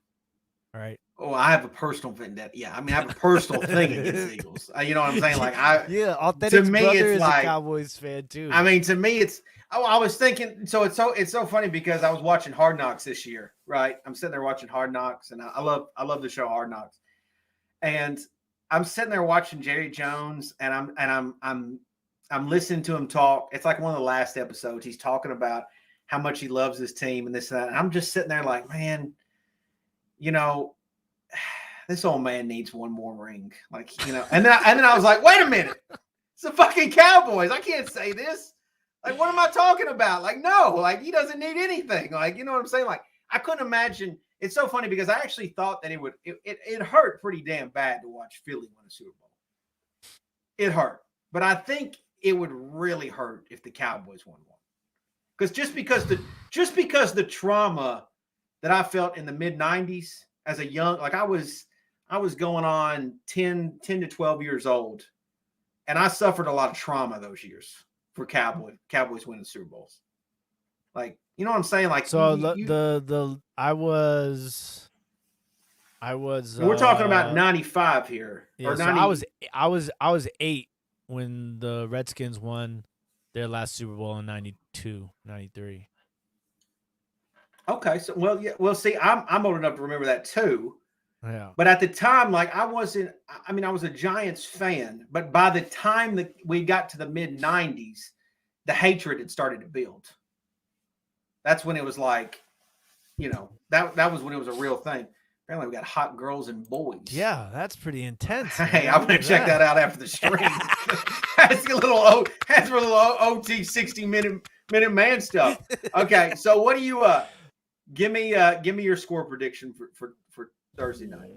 All right. Oh, I have a personal vendetta. Yeah, I mean, I have a personal thing against the Eagles. You know what I'm saying? Like, Authentic to me, brother is like a Cowboys fan too. I mean, to me, it's. I was thinking. So it's so funny because I was watching Hard Knocks this year, right? I'm sitting there watching Hard Knocks, and I love the show Hard Knocks, and I'm sitting there watching Jerry Jones, and I'm listening to him talk. It's like one of the last episodes. He's talking about how much he loves his team and this and that. And I'm just sitting there like, man, this old man needs one more ring. Like, and then I was like, wait a minute. It's the fucking Cowboys. I can't say this. Like, what am I talking about? Like, no, like, he doesn't need anything. Like, you know what I'm saying? Like, I couldn't imagine. It's so funny because I actually thought that it hurt pretty damn bad to watch Philly win a Super Bowl. It hurt. But I think it would really hurt if the Cowboys won one. Because just because the trauma that I felt in the mid-90s as a young, like I was going on 10 to 12 years old, and I suffered a lot of trauma those years for Cowboys winning Super Bowls. Like, you know what I'm saying? Like, so I was we're talking about 95 here. Yeah, or 90, so I was 8 when the Redskins won their last Super Bowl in 92, 93. Okay, so well, see, I'm old enough to remember that too. Yeah. But at the time, like, I was a Giants fan, but by the time that we got to the mid 90s, the hatred had started to build. That's when it was like, that was when it was a real thing. Apparently we got hot girls and boys. Yeah, that's pretty intense. Hey, I'm going to check that out after the stream. That's a little OT 60-minute man stuff. Okay, so what do you give me your score prediction for Thursday night?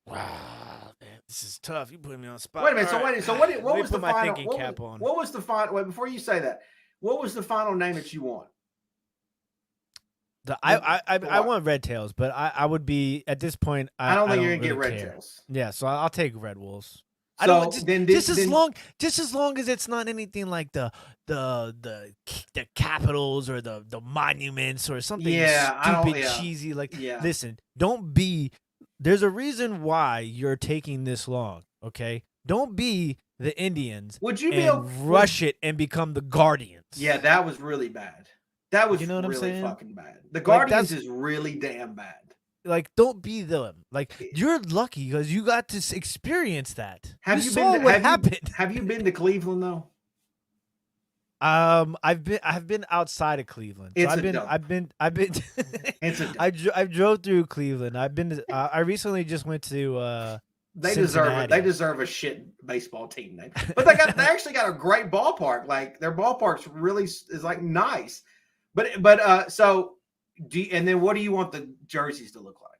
Wow, man, this is tough. You put me on the spot. Wait a minute. So what was the final? Thinking cap on. What was the final? Wait, before you say that, what was the final name that you want? I want Red Tails, but I would be at this point. I don't think you're gonna really get Red Tails. Yeah, so I'll take Red Wolves. So just as long as it's not anything like the capitals or the monuments or something stupid, cheesy. Like, listen, don't be. There's a reason why you're taking this long. Okay, don't be the Indians. Would you be rush it and become the Guardians? Yeah, that was really bad. That was really fucking bad. The Guardians is really damn bad. Like, don't be them. Like, you're lucky because you got to experience that. Have you been to Cleveland though? I've been outside of Cleveland, so It's a dump. I've been It's a dump. I drove through Cleveland. I've been I recently just went to They deserve it. They Cincinnati. deserve a shit baseball team name. But they actually got a great ballpark. Like their ballpark's really is like nice. But so and then what do you want the jerseys to look like?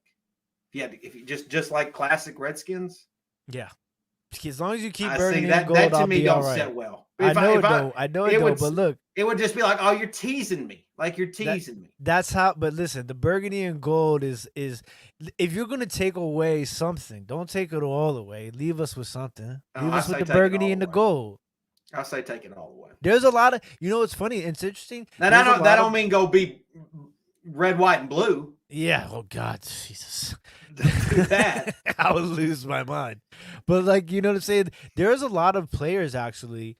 If you just like classic Redskins? Yeah, as long as you keep I see burgundy that and gold, that to I'll me be all don't right. sit well. I know it If I don't. I know it it don't. would But look, it would just be like, oh, you're teasing me. Like you're that teasing me. that's how. But listen, the burgundy and gold is if you're gonna take away something, don't take it all away. Leave us with something. Oh, Leave I us with say the take it burgundy all and the away. gold. I say take it all away. There's a lot of it's funny. It's interesting. Now There's a that lot don't of mean go be red, white, and blue. yeah. Oh God, Jesus. Don't do that. I would lose my mind. But like you know what I'm saying? There's a lot of players actually.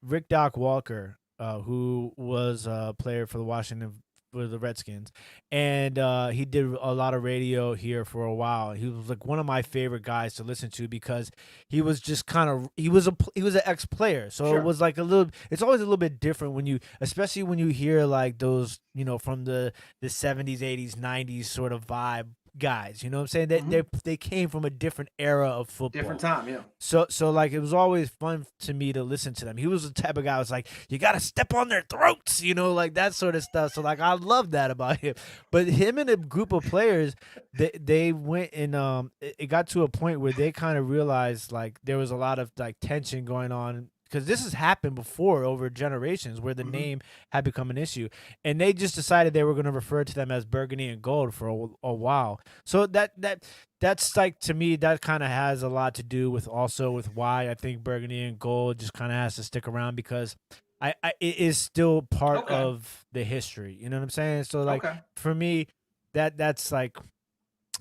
Rick Doc Walker, who was a player for the Redskins, and he did a lot of radio here for a while. He was like one of my favorite guys to listen to because he was just kind of he was an ex player, so it Sure. was like it's always a little bit different when you especially when you hear like those from the 70s, 80s, 90s sort of vibe guys. You know what I'm saying? They came from a different era of football. Different time, yeah. So like it was always fun to me to listen to them. He was the type of guy who was like, you gotta step on their throats, like that sort of stuff. So like I love that about him. But him and a group of players, they went and it got to a point where they kind of realized like there was a lot of like tension going on. Because this has happened before over generations where the name had become an issue. And they just decided they were going to refer to them as burgundy and gold for a while. So that's like to me that kind of has a lot to do with why I think burgundy and gold just kind of has to stick around because it is still part of the history. You know what I'm saying? So like for me, that's like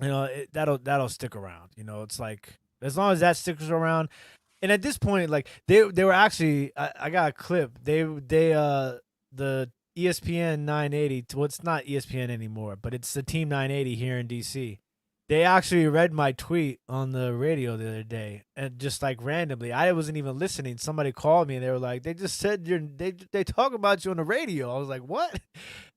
that'll stick around. It's like as long as that sticks around. And at this point, like they were actually, I got a clip. The ESPN 980. Well, it's not ESPN anymore, but it's the Team 980 here in DC. They actually read my tweet on the radio the other day, and just like randomly, I wasn't even listening. Somebody called me, and they were like, "They just said they talk about you on the radio." I was like, "What?"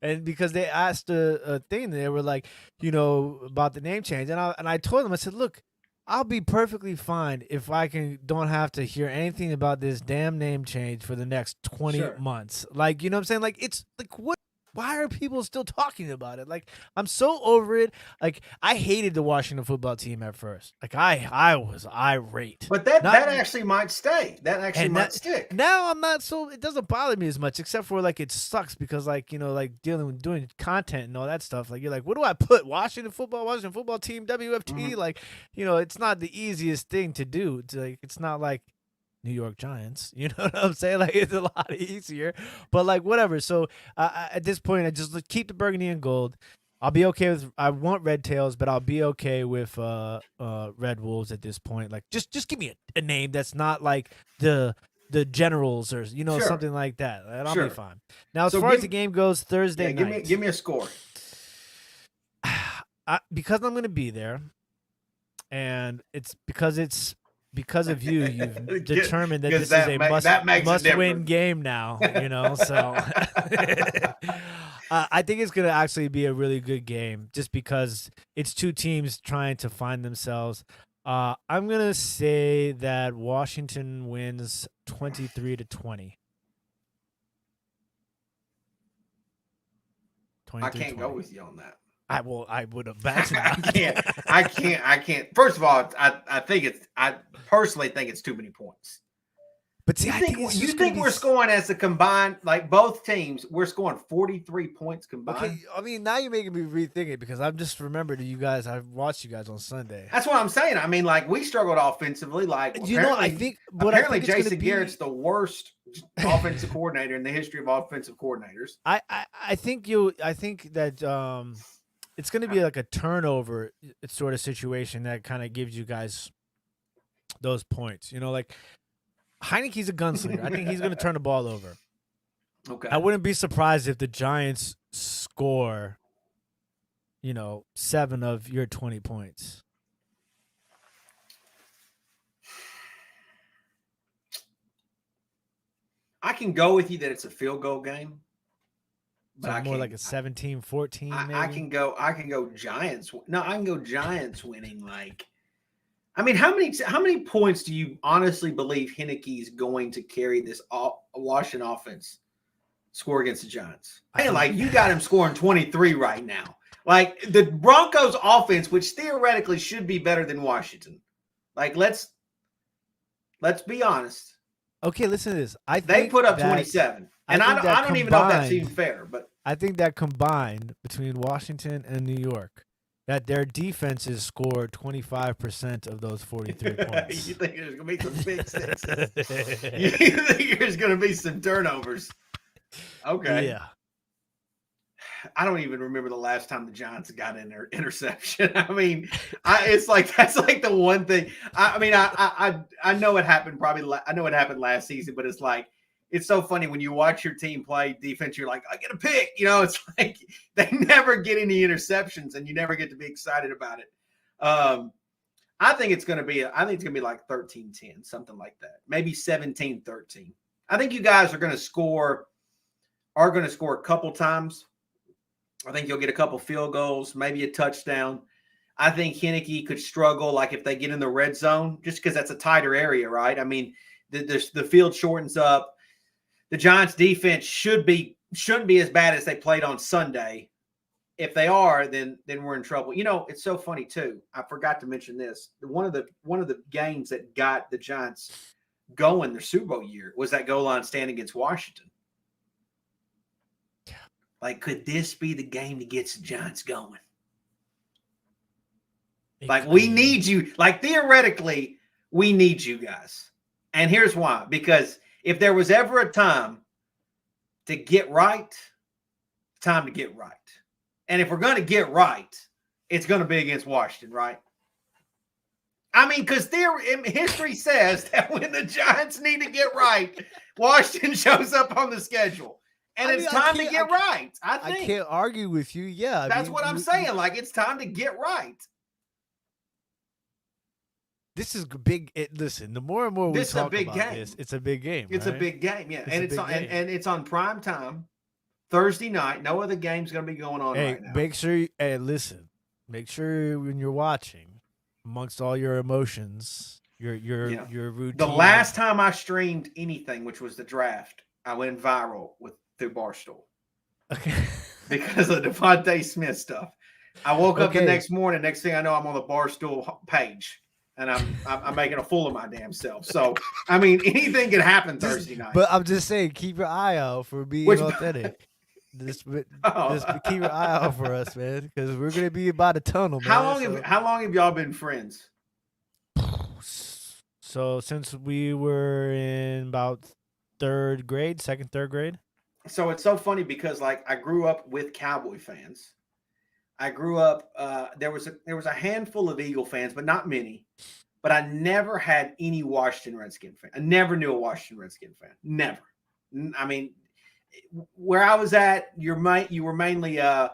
And because they asked a thing, they were like, about the name change, and I told them, I said, "Look, I'll be perfectly fine if I don't have to hear anything about this damn name change for the next 20 months." Like, you know what I'm saying? Like, it's like, what? Why are people still talking about it? Like, I'm so over it. Like, I hated the Washington football team at first. Like, I was irate. But that actually might stay. That actually might stick. Now I'm not so. It doesn't bother me as much, except for like it sucks because like like dealing with doing content and all that stuff. Like you're like, what do I put? Washington football team, WFT. Like it's not the easiest thing to do. It's not like New York Giants. You know what I'm saying? Like it's a lot easier. But like whatever. So at this point, I just keep the burgundy and gold. I'll be okay with. I want red tails, but I'll be okay with red wolves at this point. Like just give me a name that's not like the generals or something like that. And I'll be fine. Now as far as the game goes, Thursday night. Give me a score. Because I'm gonna be there, and it's because of you. You've determined that this is a must-win game now. So. I think it's going to actually be a really good game just because it's two teams trying to find themselves. I'm going to say that Washington wins 23-20. I can't go with you on that. I would imagine. I can't. First of all, I personally think it's too many points. But see, you think we're scoring as a combined, like both teams, we're scoring 43 points combined? Okay, I mean, now you're making me rethink it because I've just remembered I watched you guys on Sunday. That's what I'm saying. I mean, like we struggled offensively. Like apparently Jason Garrett's the worst offensive coordinator in the history of offensive coordinators. I think that it's going to be like a turnover sort of situation that kind of gives you guys those points. Like. Heineke's a gunslinger. I think he's going to turn the ball over. Okay. I wouldn't be surprised if the Giants score, 7 of your 20 points. I can go with you that it's a field goal game. But so more like a 17-14 maybe? I can go Giants. No, I can go Giants winning. Like, I mean, how many points do you honestly believe Heinicke is going to carry this Washington offense score against the Giants? Hey, like, you got him scoring 23 right now. Like, the Broncos offense, which theoretically should be better than Washington. Like, let's be honest. Okay, listen to this. They put up 27. And I don't even know if that's even fair, but I think that combined between Washington and New York, that their defenses scored 25% of those 43 points. You think there's going to be some big sixes? You think there's going to be some turnovers? Okay. Yeah. I don't even remember the last time the Giants got an interception. I mean, it's like that's like the one thing. I mean, I know it happened I know it happened last season, but it's like it's so funny when you watch your team play defense. You're like, I get a pick. You know, it's like they never get any interceptions, and you never get to be excited about it. I think it's going to be like 13-10, something like that. Maybe 17-13. I think you guys are going to score a couple times. I think you'll get a couple field goals, maybe a touchdown. I think Heinicke could struggle, like if they get in the red zone, just because that's a tighter area, right? I mean, the field shortens up. The Giants' defense shouldn't be as bad as they played on Sunday. If they are, then we're in trouble. You know, it's so funny too. I forgot to mention this. One of the games that got the Giants going their Super Bowl year was that goal line stand against Washington. Like, could this be the game that gets the Giants going? Like, we need you. Like, theoretically, we need you guys. And here's why. Because if there was ever a time to get right, it's time to get right. And if we're going to get right, it's going to be against Washington, right? I mean, because history says that when the Giants need to get right, Washington shows up on the schedule. And it's time to get right. I can't argue with you. Yeah. That's what I'm saying. Like, it's time to get right. This is big. Listen, the more and more we talk about this, it's a big game. It's a big game, yeah. And it's on prime time, Thursday night. No other game's going to be going on right now. Make sure when you're watching, amongst all your emotions, your routine. The last time I streamed anything, which was the draft, I went viral through Barstool. Okay. Because of Devontae Smith stuff. I woke up the next morning. Next thing I know, I'm on the Barstool page, and I'm making a fool of my damn self. So, I mean, anything can happen Thursday night. But I'm just saying, keep your eye out for being authentic. Just keep your eye out for us, man, because we're gonna be by the tunnel. Man, how long have y'all been friends? So since we were in about third grade. So it's so funny because, like, I grew up with Cowboy fans. I grew up. There was a handful of Eagle fans, but not many. But I never had any Washington Redskin fan. I never knew a Washington Redskin fan. Never. I mean, where I was at, you were mainly a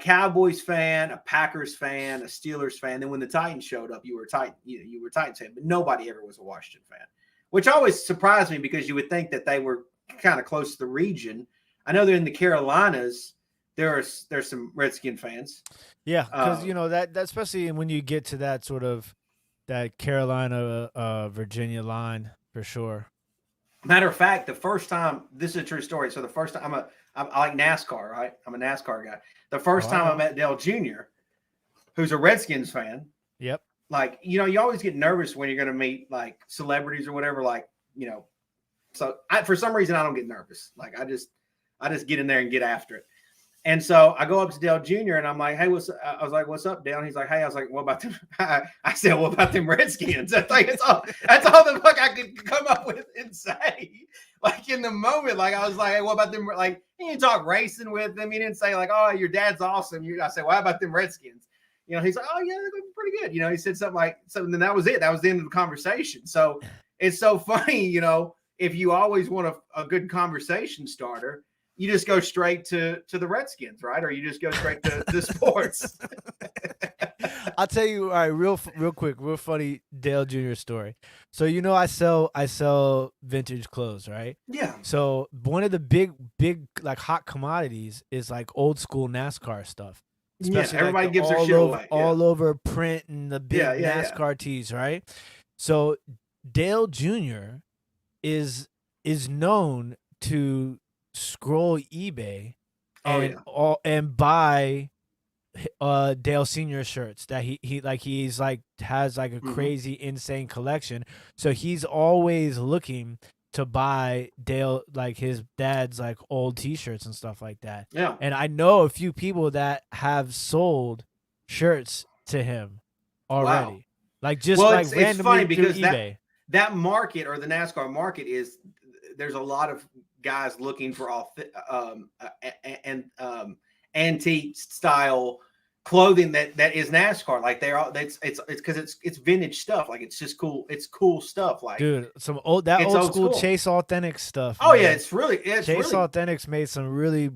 Cowboys fan, a Packers fan, a Steelers fan. Then when the Titans showed up, you were a Titans fan. But nobody ever was a Washington fan, which always surprised me because you would think that they were kind of close to the region. I know they're in the Carolinas. There's some Redskin fans. Yeah, because that especially when you get to that sort of that Carolina Virginia line for sure. Matter of fact, the first time, this is a true story. So the first time I like NASCAR, right? I'm a NASCAR guy. The first time I met Dale Jr., who's a Redskins fan. Yep. Like, you always get nervous when you're going to meet like celebrities or whatever. Like, so for some reason I don't get nervous. Like I just get in there and get after it. And so I go up to Dale Jr. and I'm like, hey, what's up, Dale? And he's like, hey, I was like, what about them? I said, what about them Redskins? That's all the fuck I could come up with and say. Like in the moment, like I was like, hey, what about them? Like he didn't talk racing with them. He didn't say like, oh, your dad's awesome. I said, well, how about them Redskins? He's like, oh yeah, they're pretty good. He said something like something. Then that was it. That was the end of the conversation. So it's so funny, if you always want a good conversation starter, you just go straight to the Redskins, right? Or you just go straight to sports. I'll tell you, all right, real quick, real funny Dale Jr. story. So I sell vintage clothes, right? Yeah. So one of the big like hot commodities is like old school NASCAR stuff. Especially everybody like gives their shit away. All over print and the big NASCAR tees, right? So Dale Jr. is known to scroll eBay and buy Dale Senior shirts that he's has like a crazy insane collection. So he's always looking to buy Dale, like his dad's like old t-shirts and stuff like that. Yeah. And I know a few people that have sold shirts to him already. Wow. Like just like randomly it's funny because eBay. That market, or the NASCAR market, there's a lot of guys looking for antique style clothing that is NASCAR. Like it's because it's vintage stuff. Like it's just cool. It's cool stuff. Like, dude, some old school Chase Authentic stuff. Oh man. Yeah, Chase Authentics made some really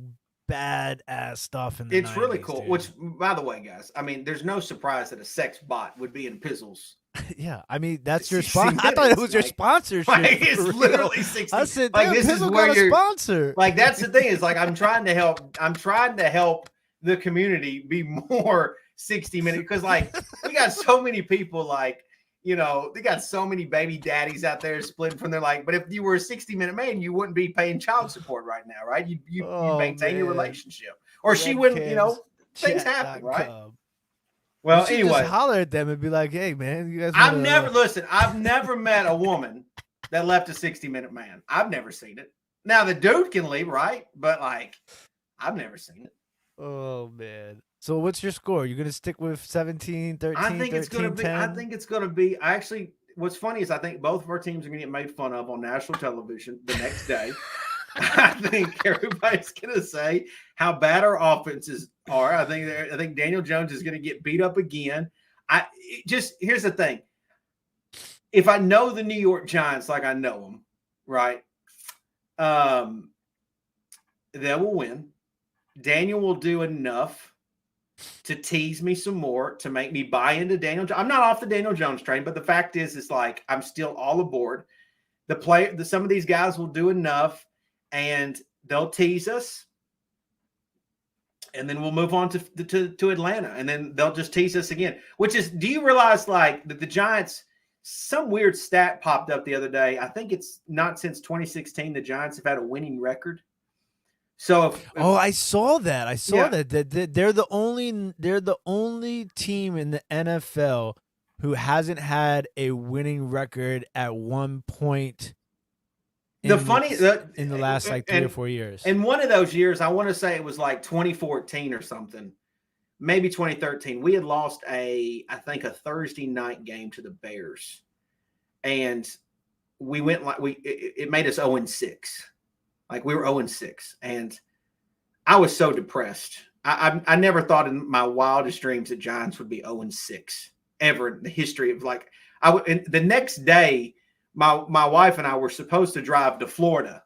badass stuff in the 90s. It's really cool. Dude. Which, by the way, guys, I mean, there's no surprise that a sex bot would be in Pizzles. Yeah, I mean that's your sponsor. I thought it was your sponsorship. Like, it's literally 60. I said, like, this Pizzle is where got a sponsor. Like, that's the thing is like I'm trying to help the community be more 60 minutes, because like we got so many people, like, they got so many baby daddies out there splitting from their, like, but if you were a 60-minute man, you wouldn't be paying child support right now, right? You maintain your relationship, or she wouldn't, things happen, right? Well, anyway, just holler at them and be like, "Hey, man, you guys." I've never met a woman that left a 60-minute man. I've never seen it. Now the dude can leave, right? But like, I've never seen it. Oh man. So what's your score? You're gonna stick with 17, 13, I think 13, it's gonna 10? be. I think it's gonna be. Actually, what's funny is I think both of our teams are gonna get made fun of on national television the next day. I think everybody's gonna say how bad our offenses are. I think Daniel Jones is gonna get beat up again. Here's the thing. If I know the New York Giants like I know them, right? They will win. Daniel will do enough to tease me some more to make me buy into Daniel Jones. I'm not off the Daniel Jones train, but the fact is like I'm still all aboard. Some of these guys will do enough, and they'll tease us, and then we'll move on to Atlanta, and then they'll just tease us again. Which is, do you realize like that the Giants? Some weird stat popped up the other day. I think it's not since 2016 the Giants have had a winning record. So I saw that. that they're the only team in the NFL who hasn't had a winning record at one point in the last like 3 or 4 years. And one of those years, I want to say it was like 2014 or something, maybe 2013. We had lost I think a Thursday night game to the Bears, and we went it made us 0-6. Like we were 0-6, and I was so depressed. I never thought in my wildest dreams that Giants would be 0-6 ever in the history of like. And the next day, my wife and I were supposed to drive to Florida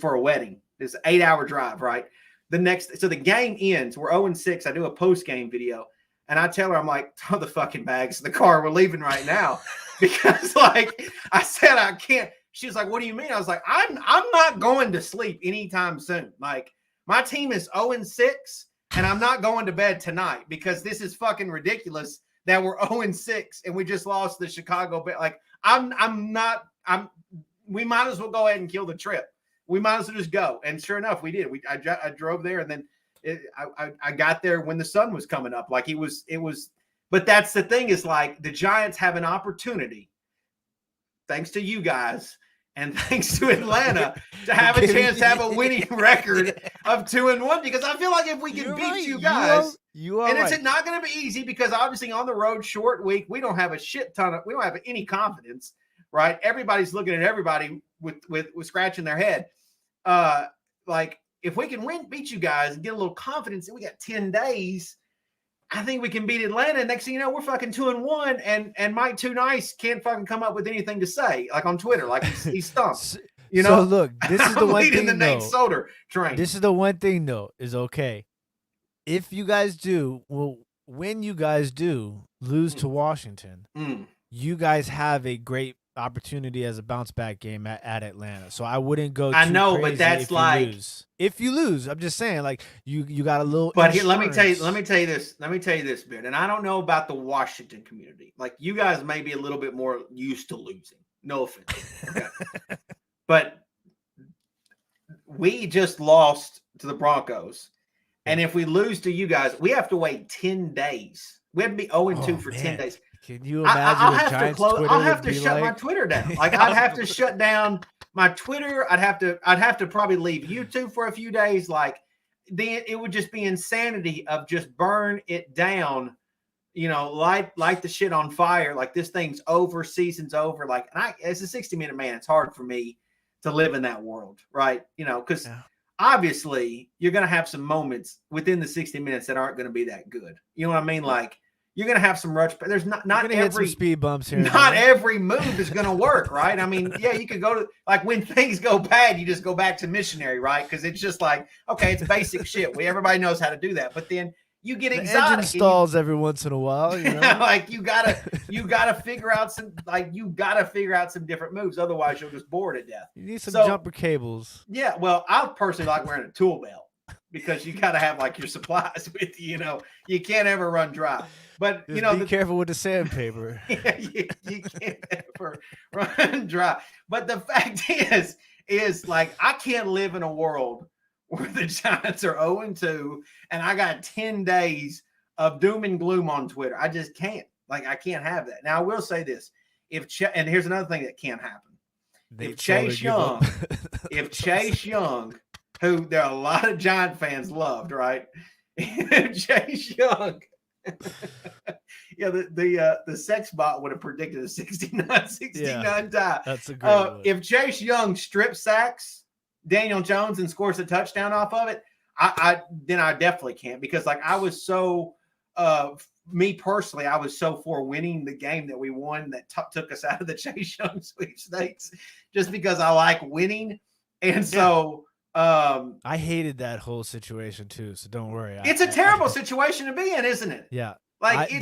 for a wedding. It's an 8-hour drive, right? So the game ends. We're 0-6. I do a post game video, and I tell her, I'm like, throw the fucking bags in the car. We're leaving right now, because like I said, I can't. She was like, what do you mean? I was like, I'm not going to sleep anytime soon. Like, my team is 0-6, and I'm not going to bed tonight, because this is fucking ridiculous that we're 0-6 and we just lost the Chicago Bears. Like, we might as well go ahead and kill the trip. We might as well just go. And sure enough, we did. I drove there, and then I got there when the sun was coming up. Like it was, but that's the thing, is like the Giants have an opportunity, thanks to you guys and thanks to Atlanta, to have a chance to have a winning record of 2-1, because I feel like if we can beat you guys, it's not going to be easy, because obviously on the road, short week, we don't have we don't have any confidence, right? Everybody's looking at everybody with scratching their head. Like if we can beat you guys and get a little confidence, and we got 10 days, I think we can beat Atlanta. Next thing you know, we're fucking 2-1, and Mike Too Nice can't fucking come up with anything to say, like on Twitter, like he's stumped. You So know, look, this is the one leading thing. the Nate Solder train. This is the one thing though. Is okay if you guys do. Well, when you guys do lose to Washington, you guys have a great opportunity as a bounce back game at Atlanta. So I wouldn't go. I know, crazy but that's if you like lose. If you lose, I'm just saying, like you got a little. But here, let me tell you this bit, and I don't know about the Washington community. Like you guys may be a little bit more used to losing. No offense, okay? But we just lost to the Broncos, and if we lose to you guys, we have to wait 10 days. We have to be 0-2 for 10 days. Can you imagine? I'll have to shut my Twitter down. Like I'd have to shut down my Twitter. I'd have to probably leave YouTube for a few days. Like then it would just be insanity of just burn it down. You know, light the shit on fire. Like this thing's over, season's over. Like, and as a 60-minute man, it's hard for me to live in that world, right? You know, because obviously you're going to have some moments within the 60 minutes that aren't going to be that good. You know what I mean? Like you're going to have some rush, but there's not every hit some speed bumps here. Not every move is going to work, right? I mean, yeah, you could go to like when things go bad, you just go back to missionary, right? Because it's just like, okay, it's basic shit. Everybody knows how to do that, but then you get exotic. Engine stalls every once in a while, you know? Like you gotta figure out some different moves. Otherwise, you'll just bore to death. You need some jumper cables. Yeah, well, I personally like wearing a tool belt because you gotta have like your supplies with you. You know, you can't ever run dry. But just be careful with the sandpaper. Yeah, you can't ever run dry. But the fact is like I can't live in a world where the Giants are 0-2 and I got 10 days of doom and gloom on Twitter. I just can't. Like, I can't have that. Now, I will say this. And here's another thing that can't happen. If Chase Young, who there are a lot of Giant fans loved, right? If Chase Young, yeah, the sex bot would have predicted a 69 tie. That's a great one. If Chase Young strip sacks Daniel Jones and scores a touchdown off of it, then I definitely can't, because like I was so me personally, I was so for winning the game that we won that took us out of the Chase Young sweepstakes just because I like winning. And so I hated that whole situation too, so don't worry. It's a terrible situation to be in, isn't it? Yeah. Like you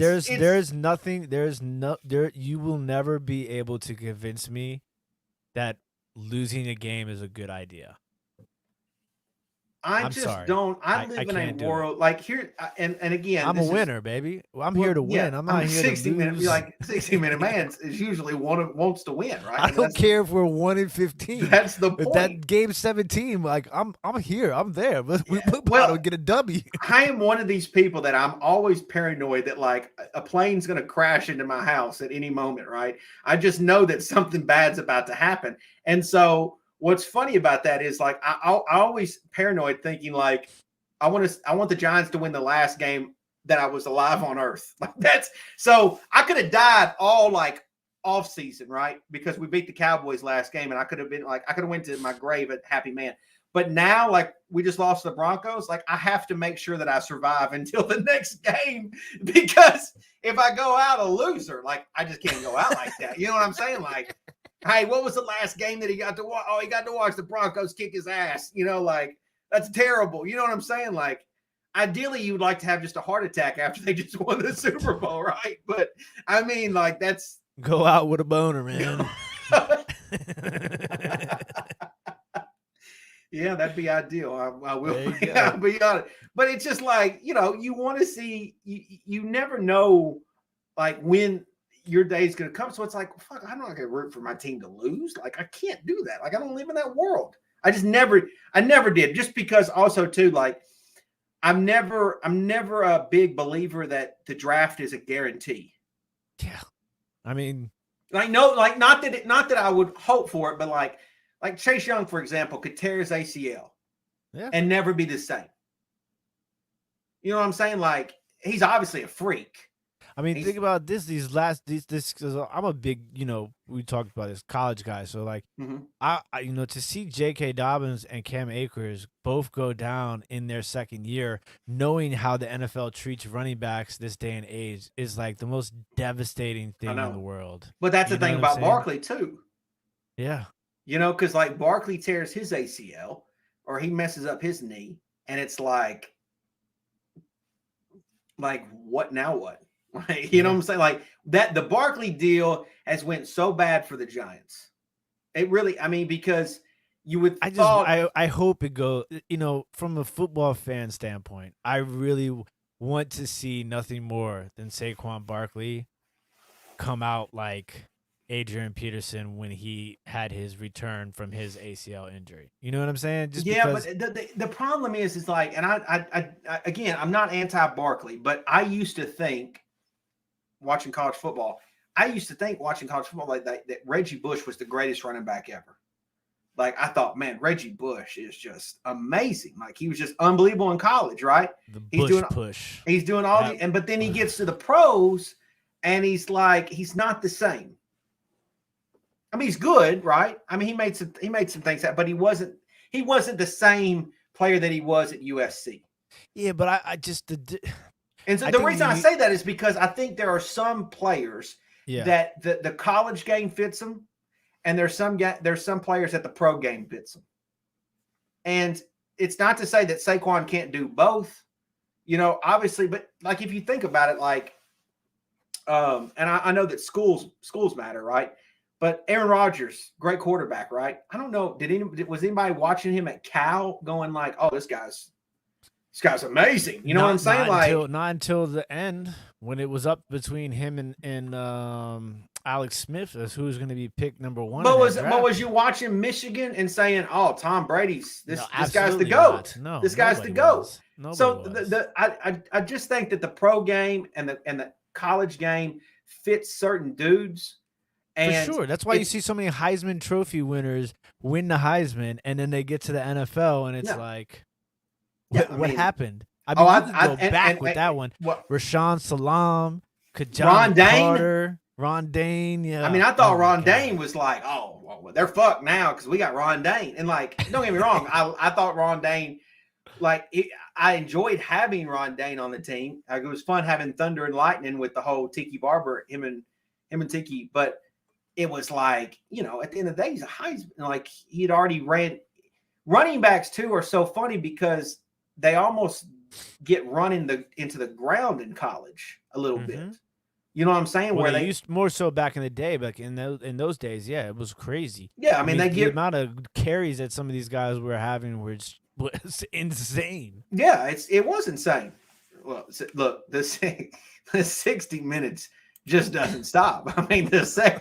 will never be able to convince me that losing a game is a good idea. I live in a world like here, and again, I'm a winner, baby. I'm here to win. I'm not here to lose. Like 60-minute man is usually wants to win, right? I don't care if we're 1-15. That's the point. That game 17, like I'm here. I'm there. We don't get a W. I am one of these people that I'm always paranoid that like a plane's going to crash into my house at any moment, right? I just know that something bad's about to happen, and so. What's funny about that is like I always paranoid thinking like I want the Giants to win the last game that I was alive on earth. Like that's so I could have died all like off season, right? Because we beat the Cowboys last game and I could have went to my grave a happy man. But now like we just lost to the Broncos, like I have to make sure that I survive until the next game, because if I go out a loser, like I just can't go out like that. You know what I'm saying? Like, hey, what was the last game that he got to watch? Oh, he got to watch the Broncos kick his ass. You know, like, that's terrible. You know what I'm saying? Like, ideally, you would like to have just a heart attack after they just won the Super Bowl, right? But, I mean, like, that's... Go out with a boner, man. Yeah, that'd be ideal. I will be honest. But it's just like, you know, you want to see... You never know, like, when... your day's going to come. So it's like, fuck, I'm not going to root for my team to lose. Like, I can't do that. Like, I don't live in that world. I never did. Just because also too, like, I'm never a big believer that the draft is a guarantee. Yeah. I mean, like, no, like not that I would hope for it, but like Chase Young, for example, could tear his ACL and never be the same. You know what I'm saying? Like, he's obviously a freak. I mean, think about this. Because I'm a big, you know, we talked about this college guy. So like, I to see J.K. Dobbins and Cam Akers both go down in their second year, knowing how the NFL treats running backs this day and age, is like the most devastating thing in the world. But that's the thing about Barkley too. Yeah. because like Barkley tears his ACL or he messes up his knee, and it's like what now? What? Like, you know what I'm saying? Like that, the Barkley deal has went so bad for the Giants. It really, I mean, because you would I hope it goes, from a football fan standpoint, I really want to see nothing more than Saquon Barkley come out like Adrian Peterson when he had his return from his ACL injury. You know what I'm saying? Just because but the problem is like, and I again, I'm not anti-Barkley, but I used to think watching college football, like that Reggie Bush was the greatest running back ever. Like I thought, man, Reggie Bush is just amazing. Like he was just unbelievable in college, right? He's doing all but then he gets to the pros and he's not the same. I mean, he's good, right? I mean, he made some things happen, but he wasn't the same player that he was at USC. Yeah, but I just and so the reason I say that is because I think there are some players that the college game fits them, and there's some players that the pro game fits them. And it's not to say that Saquon can't do both, obviously, but like if you think about it, like, and I know that schools matter, right? But Aaron Rodgers, great quarterback, right? I don't know. Was anybody watching him at Cal going like, "Oh, this guy's amazing"? You know what I'm saying? Not until the end when it was up between him and Alex Smith as who was going to be picked number one. But was you watching Michigan and saying, "Oh, Tom Brady's this guy's the GOAT"? No, this guy's the GOAT. So I just think that the pro game and the college game fits certain dudes. And for sure. That's why you see so many Heisman Trophy winners win the Heisman, and then they get to the NFL, and it's like, what happened? I mean, we can go back with that one. Rashawn Salam, Ron Carter, Ron Dane. Yeah. I mean, I thought Ron Dane was like, oh, well, they're fucked now because we got Ron Dane. And like, don't get me wrong, I thought Ron Dane, I enjoyed having Ron Dane on the team. It was fun having Thunder and Lightning with the whole Tiki Barber, him and Tiki, but it was like, at the end of the day, he's a Heisman. Like he'd already ran. Running backs too are so funny because they almost get run into the ground in college a little bit. You know what I'm saying? Well, where they used more so back in the day, but in those days, yeah, it was crazy. Yeah, I mean the amount of carries that some of these guys were having was insane. Yeah, it was insane. Well, look, the 60 minutes just doesn't stop. I mean, the sex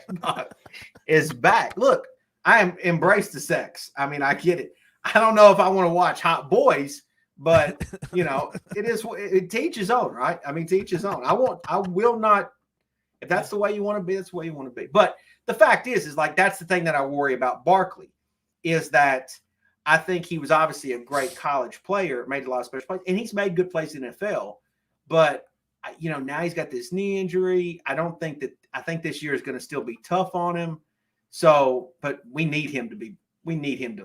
is back. Look, I embrace the sex. I mean, I get it. I don't know if I want to watch Hot Boys, but it teach his own, right? I mean, teach his own. I will not. If that's the way you want to be, that's the way you want to be. But the fact is like that's the thing that I worry about Barkley, is that I think he was obviously a great college player, made a lot of special plays, and he's made good plays in the NFL, but. Now he's got this knee injury. I think this year is going to still be tough on him. So, but we need him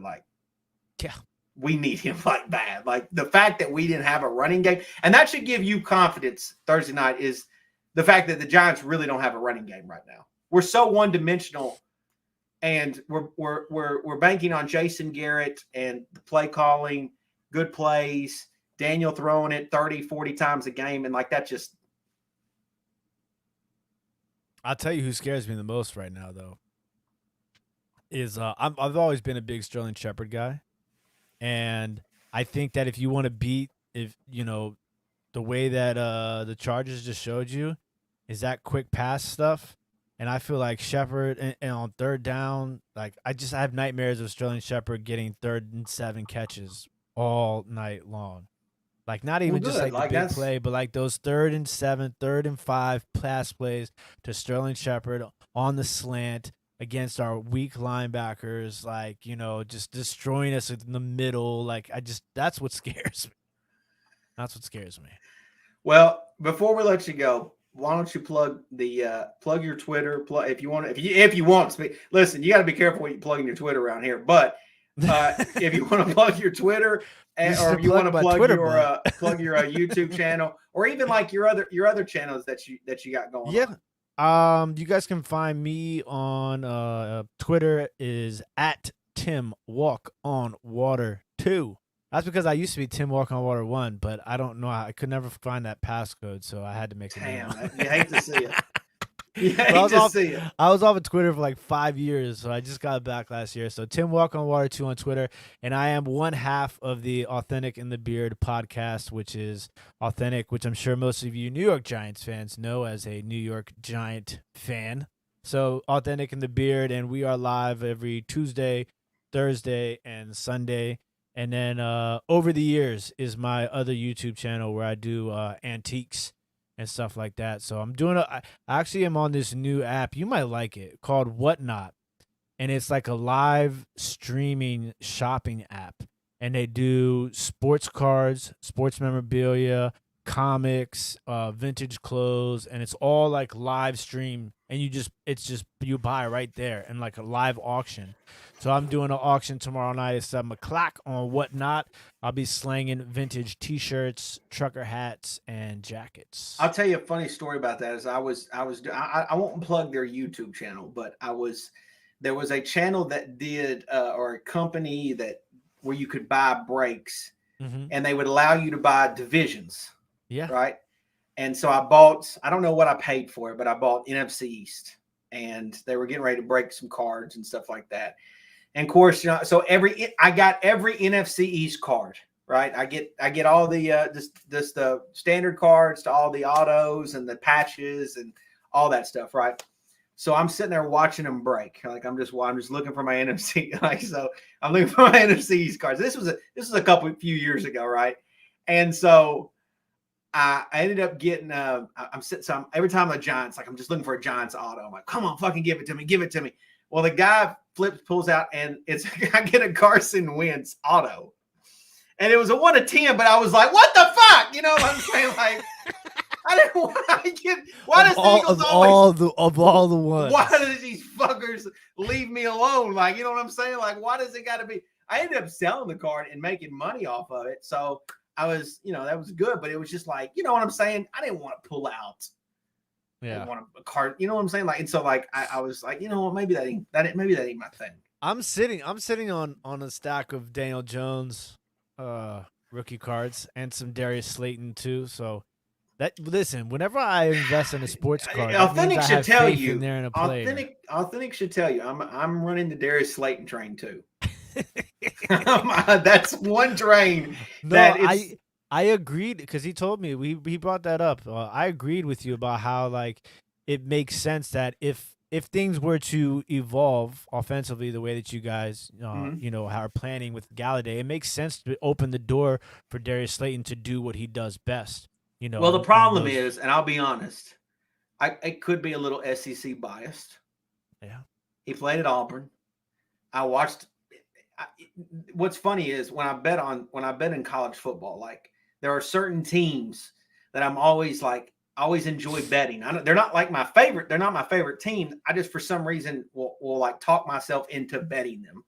like bad. Like the fact that we didn't have a running game, and that should give you confidence Thursday night, is the fact that the Giants really don't have a running game right now. We're so one-dimensional, and we're banking on Jason Garrett and the play calling, good plays, Daniel throwing it 30, 40 times a game, and like that just. I'll tell you who scares me the most right now, though, is I've always been a big Sterling Shepard guy, and I think that if you want to beat, the way that the Chargers just showed you, is that quick pass stuff, and I feel like Shepard and on third down, like I have nightmares of Sterling Shepard getting 3rd and 7 catches all night long. Like not even just like the big play, but like those 3rd and 7, 3rd and 5 pass plays to Sterling Shepard on the slant against our weak linebackers, like, just destroying us in the middle. Like that's what scares me. That's what scares me. Well, before we let you go, why don't you plug your Twitter? If you want to speak. Listen, you got to be careful when you plug in your Twitter around here, but if you want to plug your Twitter, or if you want to plug your YouTube channel, or even like your other channels that you got going on. You guys can find me on Twitter is at Tim Walk on Water 2. That's because I used to be Tim Walk on Water 1, but I don't know. I could never find that passcode, so I had to make a new one. Damn, you hate to see it. You But hate to see it. I was off of Twitter for like 5 years, so I just got back last year. So Tim Walk on Water 2 on Twitter, and I am one half of the Authentic in the Beard podcast, which is Authentic, which I'm sure most of you New York Giants fans know as a New York Giant fan. So Authentic in the Beard, and we are live every Tuesday, Thursday, and Sunday. And then Over the Years is my other YouTube channel where I do antiques and stuff like that. So I actually am on this new app. You might like it, called Whatnot. And it's like a live streaming shopping app. And they do sports cards, sports memorabilia, comics, vintage clothes, and it's all like live stream. And you buy right there and like a live auction. So I'm doing an auction tomorrow night at 7 o'clock on Whatnot. I'll be slanging vintage T-shirts, trucker hats, and jackets. I'll tell you a funny story about that. Is I won't plug their YouTube channel, but there was a channel that did or a company that where you could buy breaks, and they would allow you to buy divisions. Yeah. Right. And so I don't know what I paid for it, but I bought NFC East, and they were getting ready to break some cards and stuff like that. And of course, so I got every NFC East card, right? I get all the the standard cards to all the autos and the patches and all that stuff, right? So I'm sitting there watching them break. Like I'm just looking for my NFC. Like so, I'm looking for my NFC East cards. This was a few years ago, right? And so I ended up getting every time the Giants, like I'm just looking for a Giants auto. I'm like, come on, fucking give it to me. Well, the guy pulls out, and I get a Carson Wentz auto, and it was a 1 of 10. But I was like, what the fuck? You know what I'm saying? Like, I didn't want to get. Why does the Eagles of all the ones? Why do these fuckers leave me alone? Like, you know what I'm saying? Like, why does it got to be? I ended up selling the card and making money off of it. So I was, that was good, but it was just like, you know what I'm saying? I didn't want to pull out. Yeah. I didn't want a card, you know what I'm saying? Like, and so like, I was like, you know what, maybe that ain't my thing. I'm sitting on a stack of Daniel Jones rookie cards and some Darius Slayton too. So listen, whenever I invest in a sports card, Authentic should tell you. Authentic should tell you. I'm running the Darius Slayton train too. That's one train. I agreed because he told me he brought that up. I agreed with you about how like it makes sense that if things were to evolve offensively the way that you guys are planning with Galladay, it makes sense to open the door for Darius Slayton to do what he does best. Well, the problem is, and I'll be honest, it could be a little SEC biased. Yeah, he played at Auburn. I watched. What's funny is when I bet in college football, like there are certain teams that I'm always enjoy betting. They're not like my favorite. They're not my favorite team. I just for some reason will like talk myself into betting them,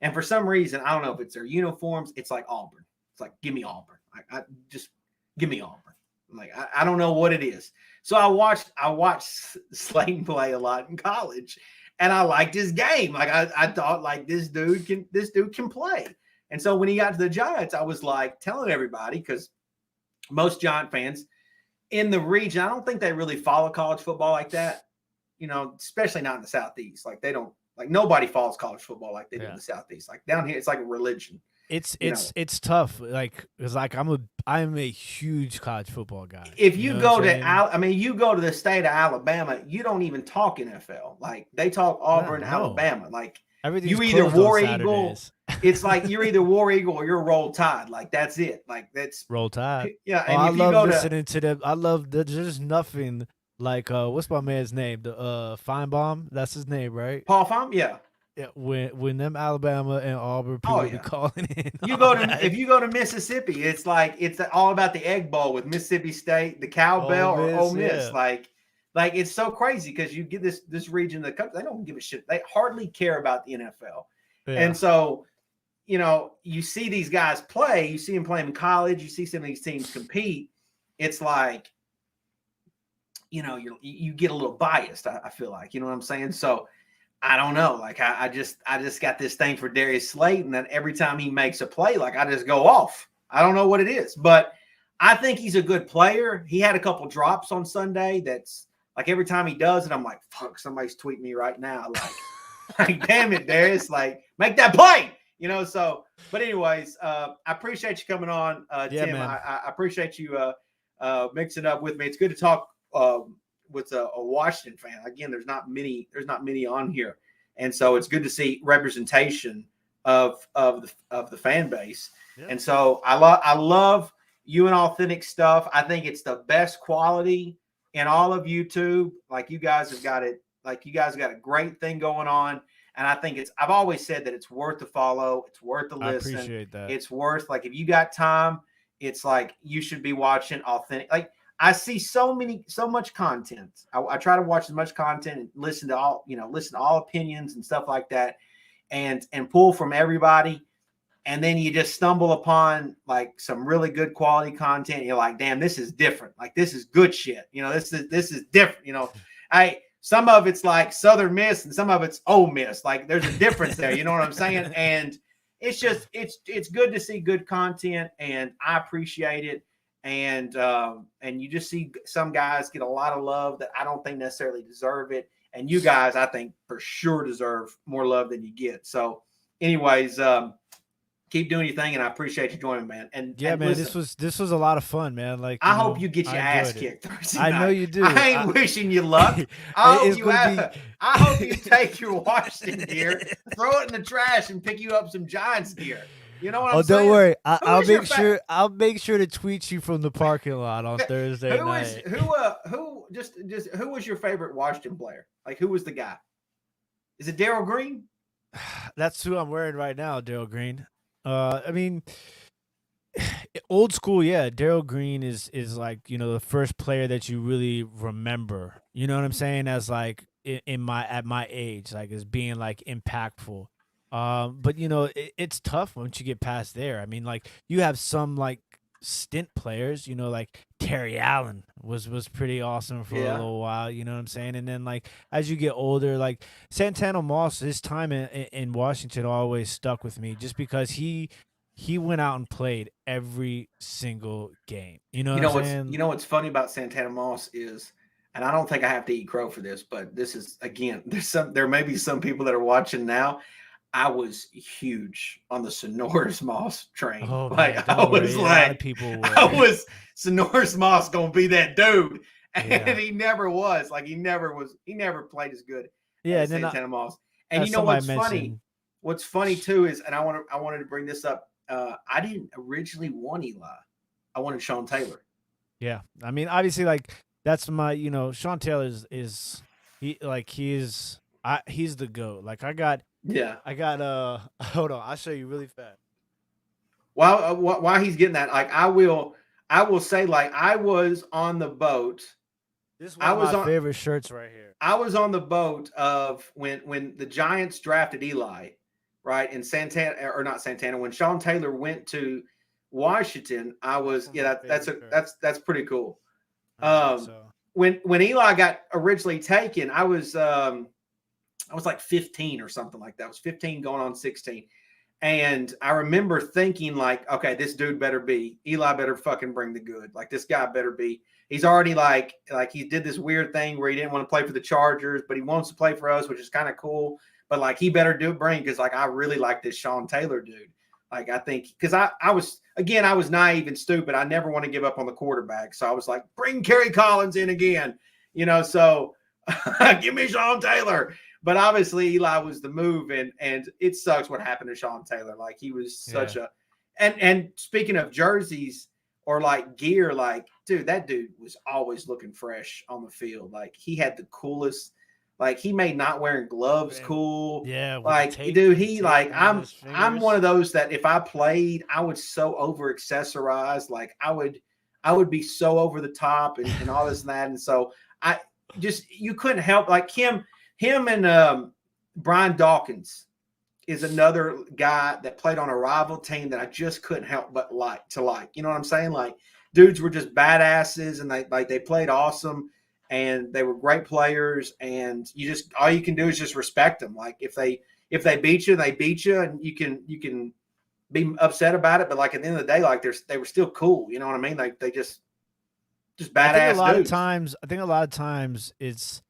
and for some reason I don't know if it's their uniforms. It's like Auburn. It's like give me Auburn. I just give me Auburn. Like I don't know what it is. So I watched Slayton play a lot in college. And I liked his game. Like I thought, like this dude can play. And so when he got to the Giants, I was like telling everybody because most Giant fans in the region, I don't think they really follow college football like that. Especially not in the Southeast. Like they don't nobody follows college football like they do in the Southeast. Like down here, it's like a religion. It's tough. Like it's like I'm a huge college football guy. If you go to you go to the state of Alabama, you don't even talk NFL. Like they talk Auburn, Alabama. Like you either War Eagle. It's like you're either War Eagle or you're Roll Tide. Like that's it. Like that's Roll Tide. Yeah, and I love listening to them. I love there's nothing like what's my man's name? The Feinbaum. That's his name, right? Paul Fein. Yeah. Yeah, when them Alabama and Auburn people be calling in. If you go to Mississippi, it's like it's all about the Egg Bowl with Mississippi State, the Cowbell or Ole Miss. Yeah. Like it's so crazy because you get this region of the country, they don't give a shit. They hardly care about the NFL. Yeah. And so, you see these guys play, you see them playing in college, you see some of these teams compete. It's like you get a little biased. I feel like, you know what I'm saying? So I don't know. Like I just got this thing for Darius Slayton that every time he makes a play, like I just go off. I don't know what it is, but I think he's a good player. He had a couple drops on Sunday. That's like every time he does it, I'm like, fuck, somebody's tweeting me right now. Like damn it, Darius, like make that play. So but anyways, I appreciate you coming on, Tim. Man. I appreciate you mixing up with me. It's good to talk with a Washington fan. Again, there's not many on here, and so it's good to see representation of the fan base. Yeah. And so I love you and Authentic Stuff. I think it's the best quality in all of YouTube. Like you guys have got it. Like you guys got a great thing going on. And I think I've always said that it's worth to follow. It's worth to listen. I appreciate that. It's worth, like, if you got time, it's like you should be watching Authentic. Like I see so much content. I try to watch as much content and listen to all opinions and stuff like that, and pull from everybody. And then you just stumble upon like some really good quality content. You're like, damn, this is different. Like this is good shit. This is different. Some of it's like Southern Miss and some of it's Ole Miss. Like there's a difference there. You know what I'm saying? And it's just, it's good to see good content, and I appreciate it. And you just see some guys get a lot of love that I don't think necessarily deserve it. And you guys, I think for sure deserve more love than you get. So anyways, keep doing your thing, and I appreciate you joining, man. And man, listen, this was a lot of fun, man. Like I hope you get your ass kicked Thursday night. I know you do. I ain't wishing you luck. I hope you take your Washington gear, throw it in the trash, and pick you up some Giants gear. You know what I'm saying? Don't worry. I'll make sure to tweet you from the parking lot on Thursday night. Who was your favorite Washington player? Like who was the guy? Is it Darryl Green? That's who I'm wearing right now, Darryl Green. I mean, old school, yeah. Darryl Green is like, the first player that you really remember. You know what I'm saying? As like at my age, like as being like impactful. But it's tough once you get past there. I mean, like you have some like stint players, like Terry Allen was pretty awesome for a little while, you know what I'm saying? And then like as you get older, like Santana Moss, his time in Washington always stuck with me just because he went out and played every single game. You know what I'm saying? You know what's funny about Santana Moss is, and I don't think I have to eat crow for this, but this is, again, there may be some people that are watching now. I was huge on the Sonoris Moss train. Oh, like man, I was like, people were. I was Sonoris Moss gonna be that dude, and he never was. Like he never played as good as Santana Moss. And you know what's funny? What's funny too is, and I wanted to bring this up. I didn't originally want Eli. I wanted Sean Taylor. Yeah, I mean, obviously, like that's my, Sean Taylor is he's the GOAT. Like I got hold on, I'll show you really fast. While he's getting that, like I will say, like I was on the boat. This is one of my favorite shirts right here. I was on the boat of when the Giants drafted Eli, right? And when Sean Taylor went to Washington, I was that's pretty cool. When Eli got originally taken, I was like 15 or something like that. I was 15 going on 16. And I remember thinking like, okay, this dude Eli better fucking bring the good. Like this guy better be, he's already like he did this weird thing where he didn't want to play for the Chargers, but he wants to play for us, which is kind of cool. But like he better bring, because like I really like this Sean Taylor dude. Like I think, because I was naive and stupid. I never want to give up on the quarterback. So I was like, bring Kerry Collins in again, so give me Sean Taylor. But obviously Eli was the move, and it sucks what happened to Sean Taylor. Like he was such and speaking of jerseys or like gear, like dude, that dude was always looking fresh on the field. Like he had the coolest, like he made not wearing gloves cool. Yeah. Like dude, I'm one of those that if I played, I would so over accessorize. Like I would be so over the top and all this and that. And so you couldn't help, like him and Brian Dawkins is another guy that played on a rival team that I just couldn't help but like. You know what I'm saying? Like dudes were just badasses, and they played awesome. and they were great players. And all you can do is just respect them. Like if they beat you, they beat you, and you can be upset about it. But like at the end of the day, like they were still cool. You know what I mean? Like they just badass I think a lot of times it's,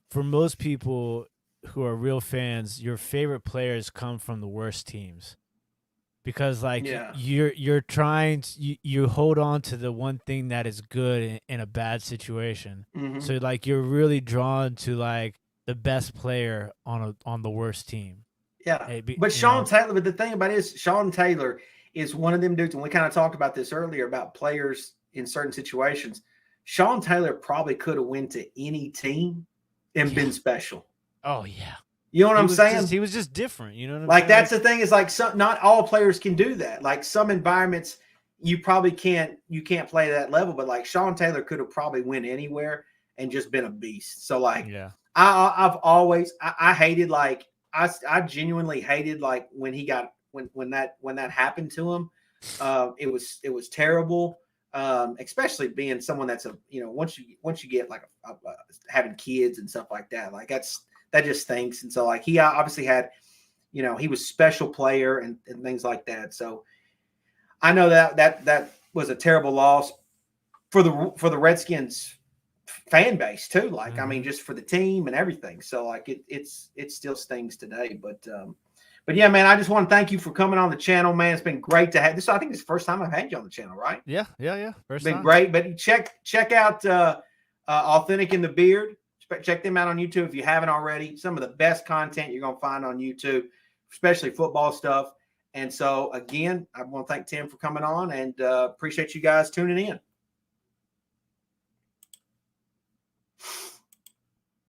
for most people who are real fans, your favorite players come from the worst teams. Because like you're trying to, you hold on to the one thing that is good in a bad situation. Mm-hmm. So like you're really drawn to like the best player on the worst team. Yeah, but Sean Taylor. But the thing about it is, Sean Taylor is one of them dudes, and we kind of talked about this earlier about players in certain situations. Sean Taylor probably could have went to any team and been special. Oh yeah. You know what I'm saying? He was just different. You know what I'm like saying? That's the thing is like not all players can do that. Like some environments you probably can't play that level, but like Sean Taylor could have probably went anywhere and just been a beast. So like I've always I hated like I genuinely hated like when he got when that happened to him. It was terrible. Especially being someone that's once you get like having kids and stuff like that, like that just stinks. And so like he obviously had, he was a special player and things like that. So I know that was a terrible loss for the Redskins fan base too. Like, I mean, just for the team and everything. So like it still stings today, but yeah, man, I just want to thank you for coming on the channel, man. It's been great to have this. I think it's the first time I've had you on the channel, right? Yeah. It's been great. But check out Authentic in the Beard. Check them out on YouTube if you haven't already. Some of the best content you're going to find on YouTube, especially football stuff. And so, again, I want to thank Tim for coming on and appreciate you guys tuning in.